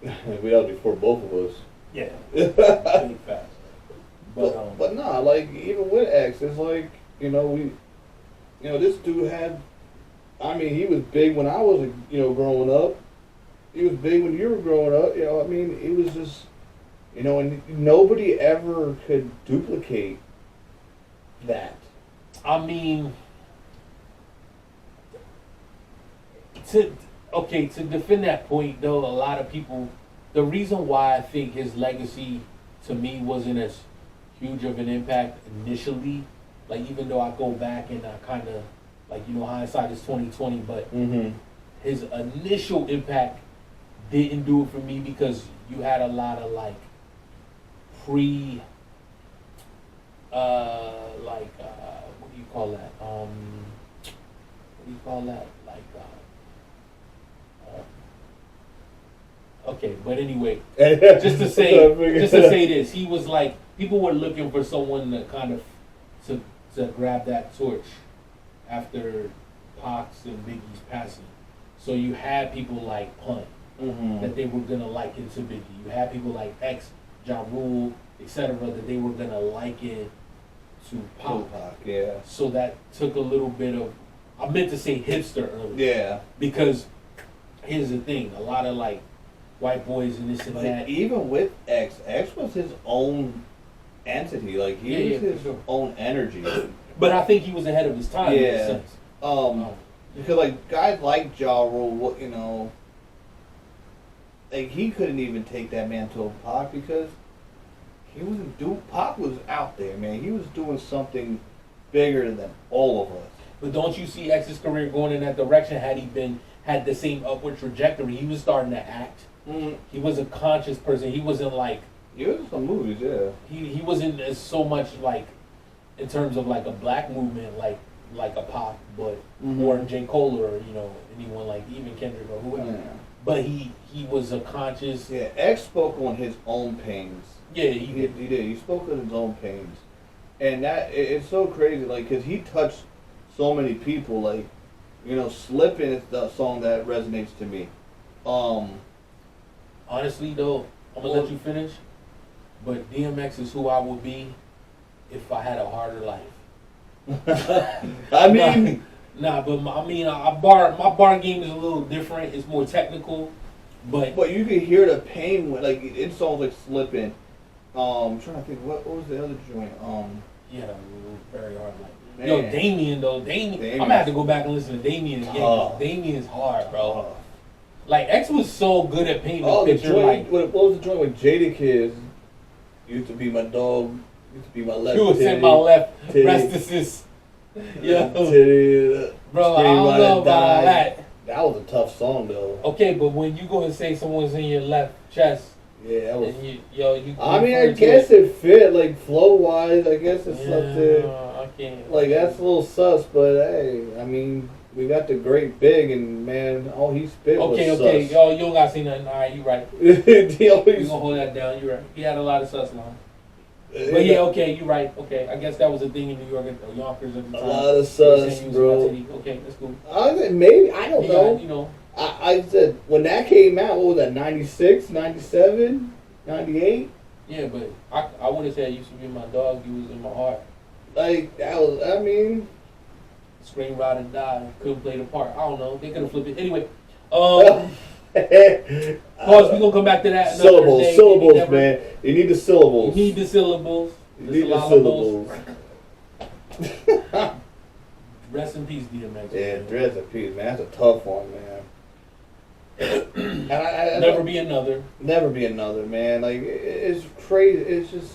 X. We had before both of us. Yeah. Pretty fast. But nah, like, even with X, it's like, this dude had... I mean, he was big when I was, growing up. He was big when you were growing up. It was just... and nobody ever could duplicate that. I mean, to defend that point, though, a lot of people, the reason why I think his legacy, to me, wasn't as huge of an impact initially, like, even though I go back and I kind of, like, hindsight is 20/20, but his initial impact didn't do it for me because you had a lot of, like, what do you call that? Okay, but anyway, just to say this, he was like, people were looking for someone to kind of to grab that torch after Pac's and Biggie's passing. So you had people like Pun that they were gonna liken to Biggie. You had people like X, Ja Rule, etc., that they were gonna liken to Pac. Yeah. So that took a little bit of, I meant to say hipster earlier. Yeah. Because here's the thing, a lot of like white boys and this and that. Even with X was his own entity. Like, he was his own energy. But I think he was ahead of his time in a sense. Because like guys like Ja Rule, like, he couldn't even take that man to a Pac because he wasn't Pac was out there, man. He was doing something bigger than all of us. But don't you see X's career going in that direction had he had the same upward trajectory? He was starting to act. He was a conscious person. He wasn't like Yeah, some movies, yeah. he wasn't as so much like in terms of like a black movement like a Pop, but or J. Cole or anyone like even Kendrick or whoever. Yeah. But he was a conscious. Yeah, X spoke on his own pains. Yeah, He did. He spoke on his own pains, and it's so crazy. Like, cause he touched so many people. Like, "Slippin'" is the song that resonates to me. Honestly though, I'm gonna let you finish. But DMX is who I would be if I had a harder life. I mean, but my bar game is a little different. It's more technical, but you can hear the pain when, like, in songs like "Slippin'." I'm trying to think what was the other joint. yeah, very hard life. Man. Yo, Damien though, Damien. I'm gonna have to go back and listen to Damien again. 'Cause Damien is hard, bro. Like X was so good at painting a the picture. joint. Like What was the joint with Jadakiss? Used to be my dog. Used to be my left. you was in my left restlessness. Yeah, Titty, bro. I scream don't while know it about died. that. That was a tough song though. Okay, but when you go and say someone's in your left chest, Yeah, that was. and you I mean, I refer to guess it fit, like, flow wise. I guess it's something. I can't. Like, that's a little sus, but hey, I mean, we got the great Big, and man, all he spit was Okay. sus. Yo, you don't gotta say nothing. All right, you right. He You always, gonna hold that down. You right. He had a lot of sus lines. But yeah, okay, you right. Okay, I guess that was a thing in New York, Yonkers at the a time. lot of They were sus, saying he was my bro. titty. Okay, that's cool. Maybe, I don't He know. got, I said, when that came out, what was that, 96, 97, 98? yeah, but I would have said you used to be my dog. You was in my heart. Like, that was, I mean. Scream, ride, and die. Couldn't play the part. I don't know. They could have flipped it. Anyway, Pause, pause. We gonna come back to that. another syllables, day. syllables, man. You need the syllables. You need the syllables. You need the syllables. Rest in peace, DMX. Yeah, Dread's a piece, man. That's a tough one, man. And Never be another. Never be another, man. Like, it's crazy. It's just,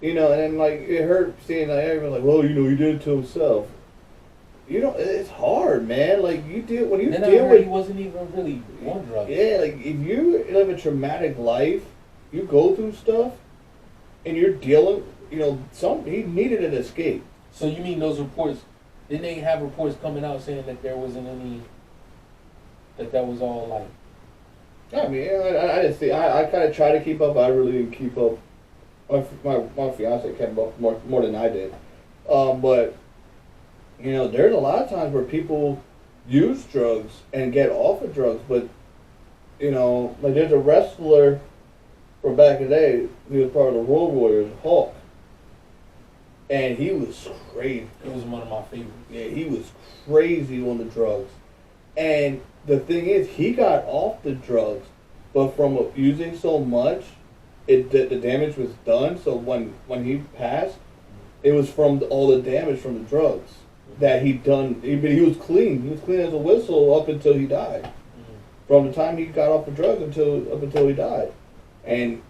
and then, like, it hurt seeing, like, everyone like, well, he did it to himself. It's hard, man. Like, when you deal with. He wasn't even really on drugs. Yeah, like, if you live a traumatic life, you go through stuff, and you're dealing, he needed an escape. So you mean those reports? Didn't they have reports coming out saying that there wasn't any? That was all like. I mean, I didn't see. I kind of tried to keep up. I really didn't keep up. My fiance kept up more than I did. But there's a lot of times where people use drugs and get off of drugs. But like, there's a wrestler from back in the day. He was part of the Road Warriors, Hulk, and he was crazy. It was one of my favorites. Yeah, he was crazy on the drugs. And the thing is, he got off the drugs, but from using so much, the damage was done. So when he passed, it was from all the damage from the drugs that he'd done. He was clean. He was clean as a whistle up until he died. From the time he got off the drugs up until he died, and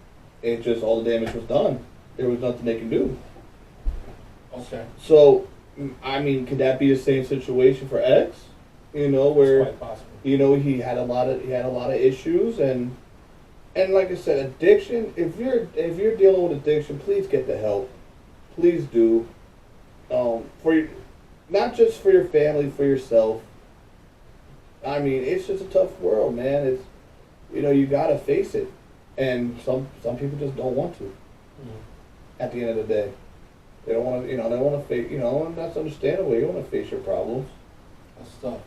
it just, all the damage was done. There was nothing they can do. Okay. So, I mean, could that be the same situation for X? Where It's quite possible. he had a lot of issues, and like I said, addiction. If you're dealing with addiction, please get the help. Please do. Not just for your family, for yourself. I mean, it's just a tough world, man. It's you gotta face it, and some people just don't want to. At the end of the day, they don't want to. They want to face. And that's understandable. You don't want to face your problems. That's tough.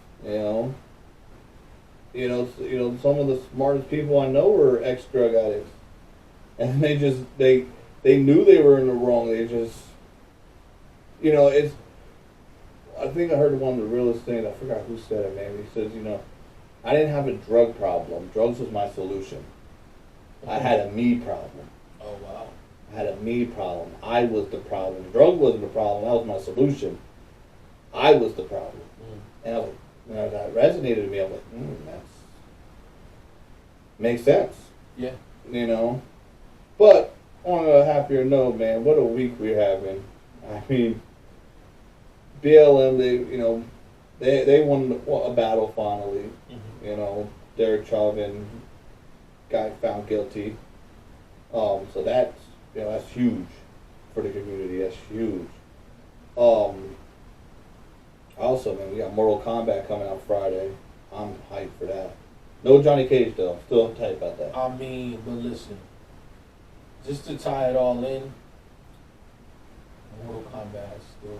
Some of the smartest people I know were ex-drug addicts, and they knew they were in the wrong. They just, it's. I think I heard one of the realest things. I forgot who said it, man. He says, I didn't have a drug problem. Drugs was my solution. I had a me problem. Oh wow. I had a me problem. I was the problem. Drug wasn't the problem. That was my solution. I was the problem. And that resonated with me. I'm like, that's makes sense. Yeah. But on a happier note, man, what a week we're having. I mean, BLM, they won a battle finally. Mhm. You know, Derek Chauvin got found guilty. So that's huge for the community. That's huge. Also, man, we got Mortal Kombat coming out Friday. I'm hyped for that. No Johnny Cage though. Still hyped about that. I mean, but listen, just to tie it all in, Mortal Kombat still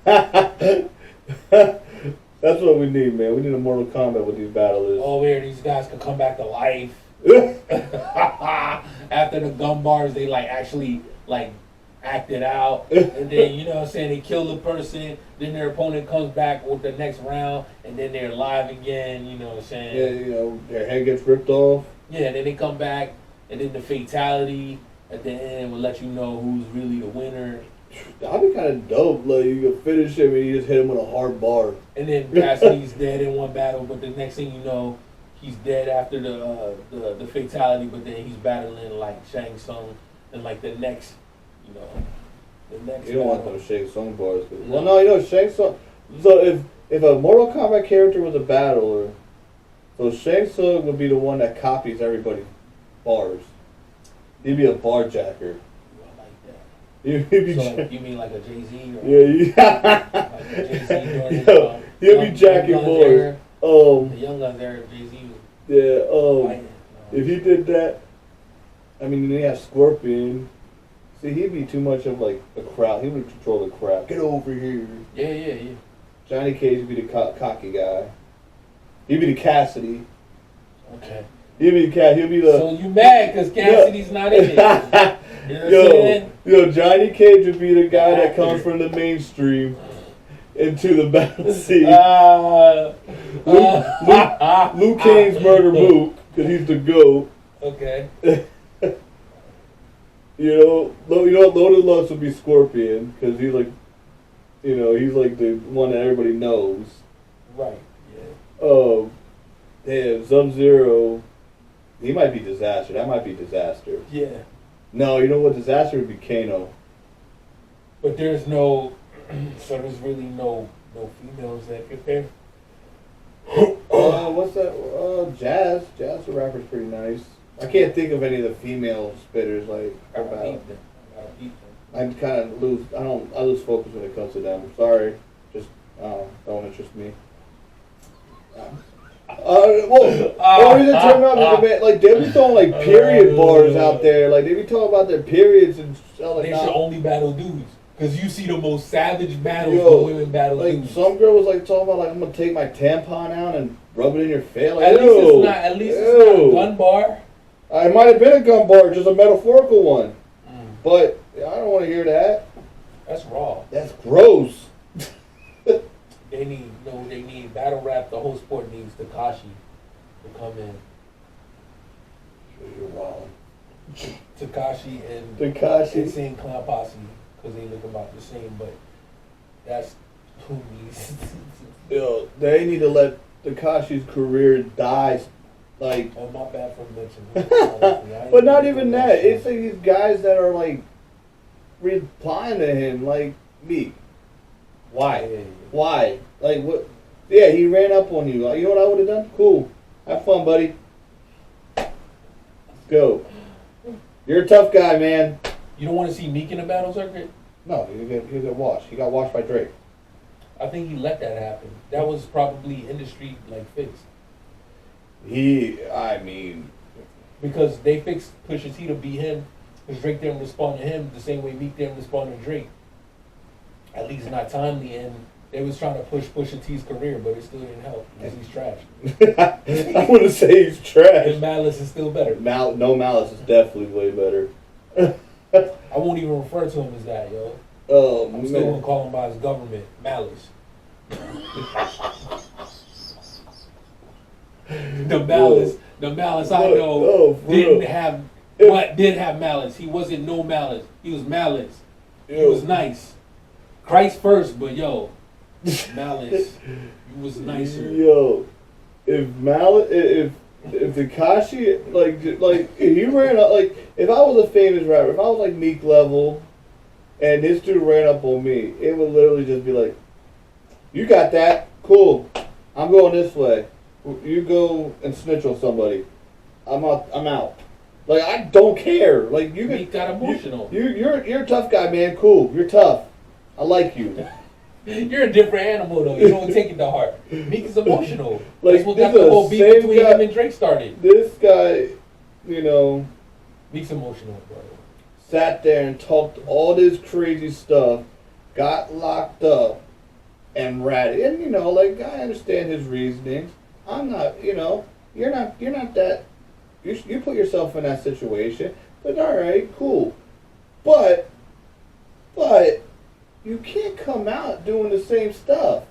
matters. That's what we need, man. We need a Mortal Kombat with these battlers. Oh, where these guys can come back to life. After the gun bars, they actually act it out, and then you know what I'm saying, they kill the person, then their opponent comes back with the next round, and then they're alive again. You know what I'm saying? Yeah, their head gets ripped off. Yeah, then they come back, and then the fatality at the end will let you know who's really the winner. That'd be kind of dope. Like you can finish him and you just hit him with a hard bar. And then Cassidy's dead in one battle, but the next thing you know, he's dead after the fatality. But then he's battling Shang Tsung, and the next, the next. You don't want battle. those Shang Tsung bars. Well, no, Shang Tsung. So if a Mortal Kombat character was a battler, so Shang Tsung would be the one that copies everybody's bars. He'd be a bar jacker. He'd be So you mean like a Jay-Z? yeah. Like Jay-Z during He'll be jacking boys. The Young Guns era, Jay-Z was Yeah. fighting. If he did that, I mean, then he has Scorpion. See, he'd be too much of a crowd. He would control the crowd. Get over here. Yeah. Johnny Cage would be the cocky guy. He'd be the Cassidy. Okay. He'd be the. So you mad because Cassidy's not in it? You know what I'm saying? Johnny Cage would be the guy that comes from the mainstream into the battle scene. Luke Kane's murder Mook, because he's the GOAT. Okay. Loaded Lux would be Scorpion, because he's he's the one that everybody knows. Right. Yeah. Damn, Sub-Zero, he might be Disaster. That might be Disaster. Yeah. No, you know what? Disaster would be Kano. But there's no, so there's really no females that compare. What's that? Jazz. Jazz, the rapper's pretty nice. I can't think of any of the female spitters about. I kind of lose. I lose focus when it comes to them. Sorry, just don't interest me. Or is it turned on they be throwing period bars out there. They be talking about their periods and They should only battle dudes. Because you see the most savage battles when women battle dudes. Some girl was talking about I'm gonna take my tampon out and rub it in your face. At least it's not a gun bar. It might have been a gun bar, just a metaphorical one. But I don't want to hear that. That's raw. That's gross. They need battle rap. The whole sport needs Tekashi to come in. You're wild. Tekashi and Tekashi. Insane Clown Posse, because they look about the same, but that's who needs. They need to let Tekashi's career die. Oh, my bad for mentioning. But not even that. It's these guys that are replying to him me. Why? Yeah. Why? What? Yeah, he ran up on you. You know what I would have done? Cool. Have fun, buddy. Let's go. You're a tough guy, man. You don't want to see Meek in the battle circuit? No, he'll get washed. He got washed by Drake. I think he let that happen. That was probably industry fixed. Because they fixed Pusha T to beat him, because Drake didn't respond to him the same way Meek didn't respond to Drake. At least not timely, and they was trying to push Pusha T's career, but it still didn't help because he's trash. I wouldn't say he's trash. And Malice is still better. No, Malice is definitely way better. I won't even refer to him as that, yo. I'm still gonna call him by his government, Malice. The Malice I know did have Malice. He wasn't no Malice. He was Malice. He was nice. Christ first, but Malice, he was nicer. If Tekashi if he ran up if I was a famous rapper, if I was Meek level, and this dude ran up on me, it would literally just be like, "You got that? Cool. I'm going this way. You go and snitch on somebody. I'm out. I'm out." Like, I don't care. Like, you He got emotional. You're a tough guy, man. Cool. You're tough. I like you. You're a different animal though. You don't take it to heart. Meek is emotional. Like, That's what this got the is whole the beef same between guy- him and Drake started. This guy, you know, Meek's emotional, bro. sat there and talked all this crazy stuff, got locked up, and ratted. And you know, like, I understand his reasonings. I'm not, you know, you're not that. You put yourself in that situation, but all right, cool. But you can't come out doing the same stuff.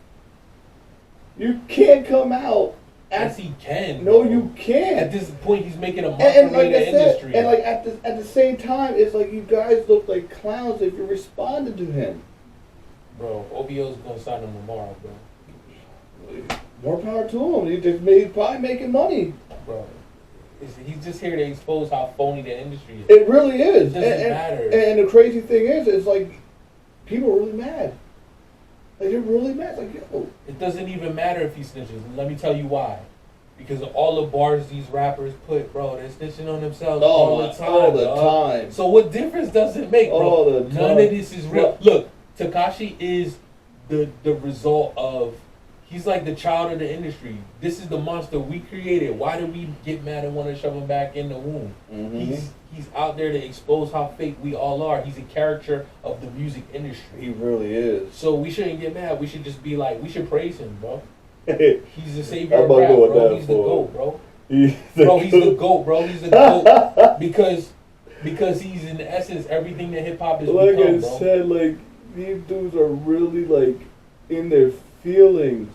You can't come out. Yes, he can. No, bro. you can't. At this point, he's making a mockery And of like the I said, industry. and like at the same time, it's like you guys look like clowns if you responded to him. Bro, OVO's gonna sign him tomorrow, bro. More power to him. He's probably making money. Bro, he's just here to expose how phony the industry is. It really is. It doesn't matter. And the crazy thing is, it's like people are really mad. Like, they're really mad. Like, yo. It doesn't even matter if he snitches. Let me tell you why. Because of all the bars these rappers put, bro, they're snitching on themselves all the time. All the dog. time. So what difference does it make, bro? All the time. None of this is real. Look, Tekashi is the result of, he's like the child of the industry. This is the monster we created. Why do we get mad and want to shove him back in the womb? Mm-hmm. He's out there to expose how fake we all are. He's a caricature of the music industry. He really is. So we shouldn't get mad. We should just be like, we should praise him, bro. He's He's the savior I'm of about to rap, go with bro. that He's the for- GOAT, bro. Bro, he's the GOAT, bro. He's the GOAT because he's in essence everything that hip hop is Like become, I bro. said, like, these dudes are really, like, in their feelings.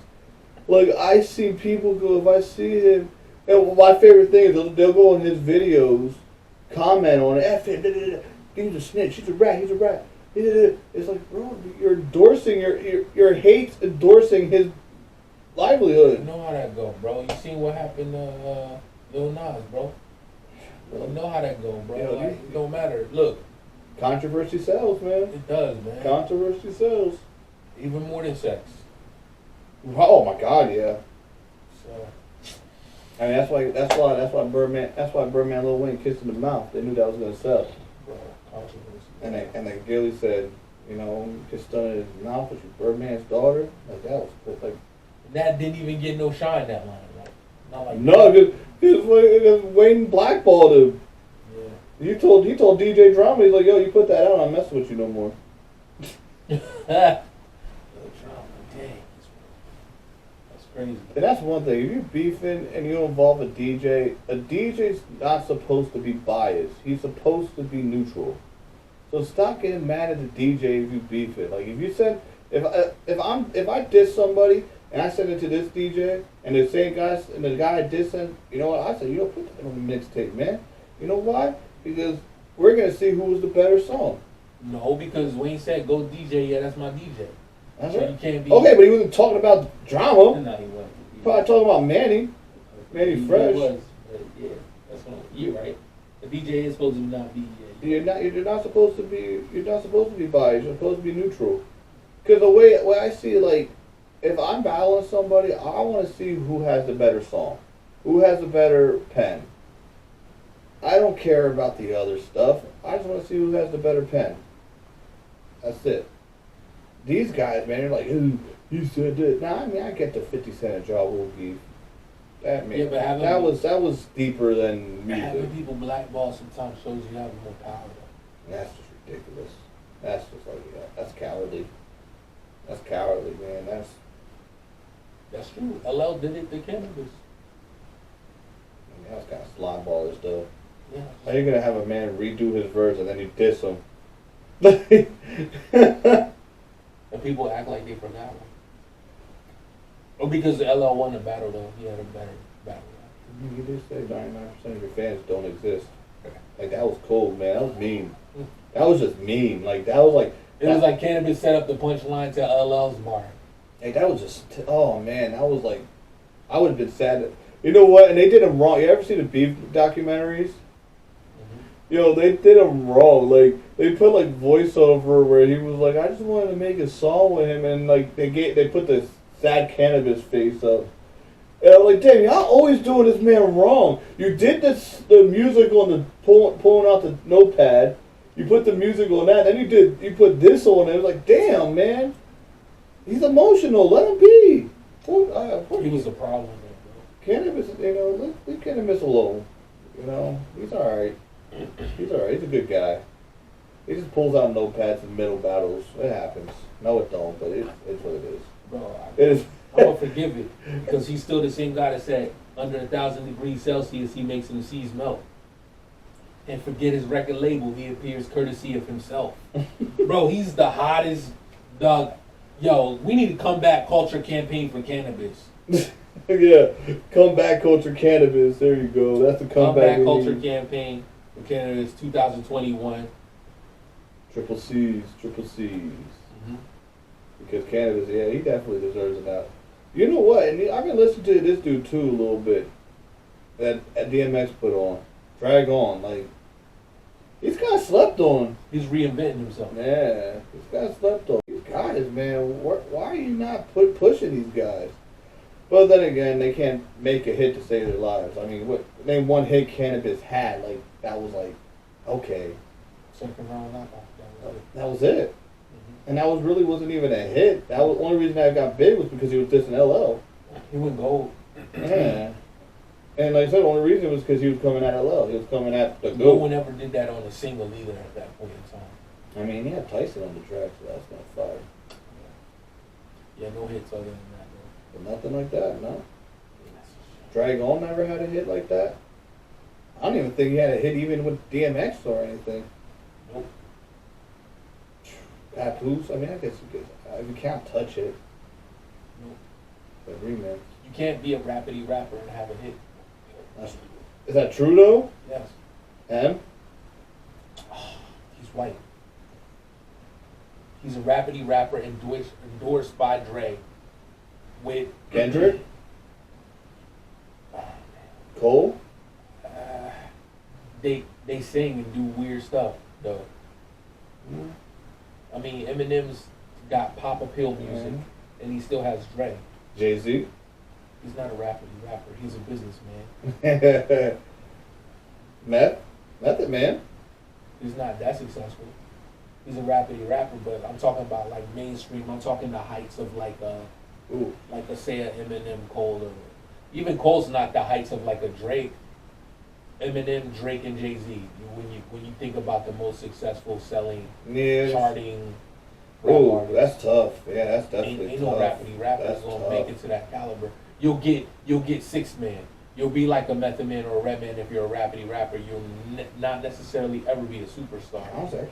Like, I see people go, if I see him, and my favorite thing is they'll go on his videos, comment on it, F it, he's a snitch, he's a rat, he's a rat. It's like, bro, you're endorsing, your hate's endorsing his You livelihood. know how that go, bro. You seen what happened to Lil Nas, bro. You know how that go, bro. Yeah, Like, you- it don't matter. Look, Controversy sells, man. it does, man. Controversy sells. Even more than sex. Oh my God, yeah. So I mean, that's why Birdman, Lil Wayne kissed in the mouth. They knew that was gonna sell. bro, controversy. And then Gilly said, you know, kissed her in his mouth, which was Birdman's daughter. Like, that was like, That didn't even get no shine that line. Like, not like no, because Wayne blackballed him. Yeah. He told DJ Drama, he's like, yo, you put that out, I'm messing with you no more. Dang, that's crazy. And that's one thing. If you're beefing and you involve a DJ's not supposed to be biased. He's supposed to be neutral. So stop getting mad at the DJ if you beef it. Like, if you send, if I diss somebody and I send it to this DJ and the same guy and the guy I diss him, you know what? I say, you know, put that on the mixtape, man. You know why? Because we're gonna see who was the better song. No, because Wayne said, "Go DJ." Yeah, that's my DJ. That's So right. you can't be. Okay, but he wasn't talking about drama. No, he wasn't. Probably talking about Manny. Manny He Fresh. was, but yeah, that's what you're right. The DJ is supposed to not be. You're not supposed to be biased. You're supposed to be neutral. Because the way I see it, like, if I'm battling somebody, I want to see who has the better song, who has the better pen. I don't care about the other stuff. I just want to see who has the better pen. That's it. These guys, man, they're like, ooh, you said that. Nah, I mean, I get the 50 Cent and Ja Rule beef. That man, Yeah, but having- that was deeper than music. Having people blackball sometimes shows you have more power. Though. That's just ridiculous. That's just like, yeah, that's cowardly. That's cowardly, man. That's true. LL did it to cannabis. I mean, that's kind of slime ballers, though. Yeah. How you gonna have a man redo his verse and then you diss him? And people act like they forgot. Or because LL won the battle, though, he had a better battle. You just said 99% of your fans don't exist. Like, that was cold, man. That was mean. That was just mean. Like, that was like... It was like cannabis set up the punchline to LL's bar. Like, that was just... Oh, man. That was like... I would have been sad. You know what? And they did him wrong. You ever see the beef documentaries? Yo, they did him wrong. Like, they put like voiceover where he was like, I just wanted to make a song with him, and like they put this sad cannabis face up. And I'm like, damn, y'all always doing this man wrong. You did the music on the pulling out the notepad. You put the music on that, then you put this on it. It was like, damn, man, he's emotional. Let him be. He was a problem. Cannabis, leave cannabis alone. He's all right. He's all right. He's a good guy. He just pulls out notepads in middle battles. It happens. No, it don't, but it's what it is. Bro, It is. I'm gonna forgive it because he's still the same guy that said under 1,000 degrees Celsius he makes the seas melt. And forget his record label, he appears courtesy of himself. Bro, he's the hottest dog. Yo, we need to comeback culture campaign for cannabis. Yeah, comeback culture cannabis. There you go. That's the comeback culture campaign for cannabis 2021. Triple C's. Because cannabis, yeah, he definitely deserves it out. You know what? And I've been listening to this dude too a little bit. That DMX put on, Drag On. Like, he's kind of slept on. He's reinventing himself. Yeah, he's kind of slept on. These guys, man, why are you not pushing these guys? But then again, they can't make a hit to save their lives. I mean, name one hit cannabis had, like, that was like, okay. Second round knockout. That was it. And that wasn't even a hit. That was the only reason that got big was because he was dissing LL. He went gold. Yeah. And like I said, the only reason was because he was coming at LL. He was coming at the No GOAT. one ever did that on a single either at that point in time. I mean, he had Tyson on the track, so that's not fire. Yeah, no hits other than that, though. But nothing like that, no. Drag On never had a hit like that. I don't even think he had a hit even with DMX or anything. Nope. Papoose, I mean, I guess you can't touch it. Nope. But remix. You can't be a rappity rapper and have a hit. Is that true though? Yes. M? He's white. He's a rappity rapper endorsed by Dre. With Kendrick? Cole? They sing and do weird stuff though. I mean, Eminem's got pop appeal music, and he still has Dre. Jay-Z? He's not a rappity rapper. He's a businessman. Method Man? He's not that successful. He's a rappity rapper, but I'm talking about like mainstream. I'm talking the heights of like say a Eminem, Cole, or even Cole's not the heights of like a Drake. Eminem, Drake, and Jay-Z. When you think about the most successful selling, charting. Oh, that's tough. Yeah, that's definitely ain't tough. no rappity rapper that's gonna make it to that caliber. You'll get six man. You'll be like a Method Man or a Redman if you're a rappity rapper. You'll not necessarily ever be a superstar.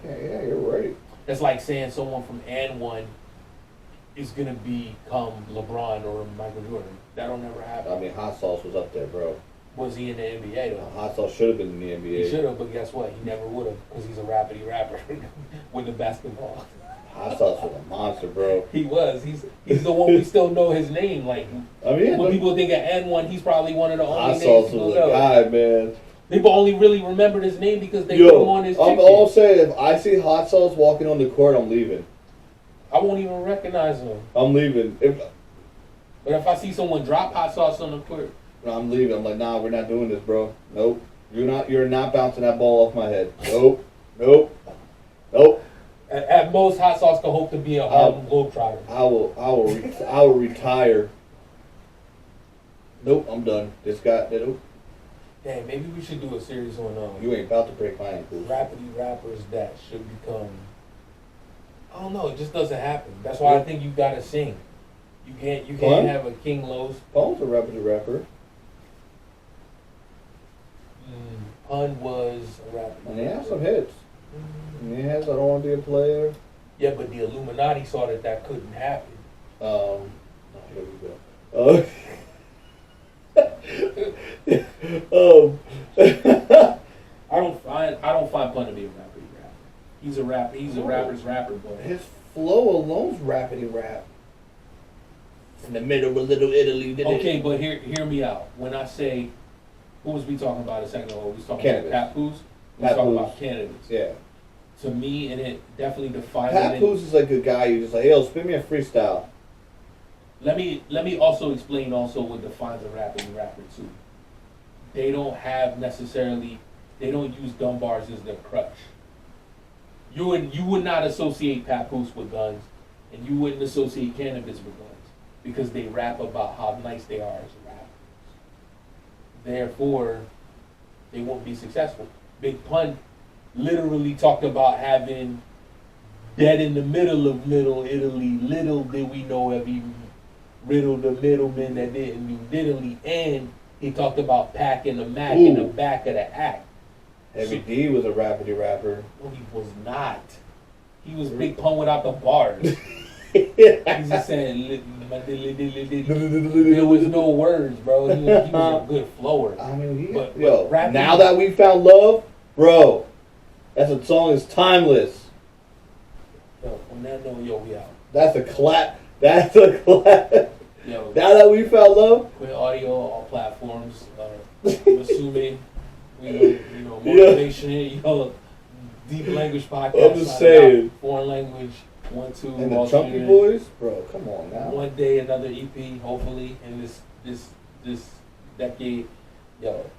Yeah, you're right. That's like saying someone from N1 is gonna become LeBron or Michael Jordan. That'll never happen. I mean, Hot Sauce was up there, bro. Was he in the NBA though? Hot Sauce should have been in the NBA. He should have, but guess what? He never would have because he's a rappity rapper with the basketball. Hot Sauce was a monster, bro. He was. He's the one we still know his name. Like, I mean, when people think of N1, he's probably one of the only Hot names Sauce people was a know. guy, man. People only really remembered his name because they put him on his I'm ticket. all saying, if I see Hot Sauce walking on the court, I'm leaving. I won't even recognize him. I'm leaving. But if I see someone drop Hot Sauce on the court, I'm leaving. I'm like, nah, we're not doing this, bro. Nope. You're not bouncing that ball off my head. Nope. at most, Hot Sauce can hope to be a Harlem Globetrotter. I will retire. Nope, I'm done. This guy, nope. Damn, maybe we should do a series on You ain't about to break my ankles. rappity rappers that should become. I don't know. It just doesn't happen. That's why I think you gotta sing. You can't Pun? have a King Lowe's. Pun's a rapper. Pun was a rapper. And he has some hits. And he has I Don't Want to Be a Player. Yeah, but the Illuminati saw that couldn't happen. Here we go. I don't find Pun to be a rappity rapper. He's a rapper. He's a rapper's rapper, but His flow alone's rappity rap. In the middle of Little Italy. okay. But hear me out. When I say, who was we talking about a second ago? We was talking Cannabis. about Papoose. We talk Papoose. about candidates. Yeah. To me, and it definitely defines Papoose is like a guy you just like, yo, spin me a freestyle. Let me also explain also what defines a rappity rapper too. They don't have necessarily, they don't use gun bars as their crutch. You would not associate Papoose with guns, and you wouldn't associate cannabis with guns, because they rap about how nice they are as rappers. Therefore, they won't be successful. Big Pun literally talked about having dead in the middle of Middle Italy. Little did we know if he riddled the middleman that didn't do diddly, and he talked about packing the Mac in the back of the act. Heavy D was a rappity rapper. No, he was not. He was Big Pun without the bars. He just said, there was no words, bro. He was a good flower. I mean, But yo, now that we found love, bro, that's a song is timeless. Yo, on that note, yo, we out. That's a clap. That's a clap. Yo, Now that we found love, Quinn Audio, all platforms. I'm assuming, motivation, deep language podcast. I'm just saying. Foreign language, 1, 2. and the Chunky Boys, bro, come on now. One day, another EP, hopefully, in this decade. Yo.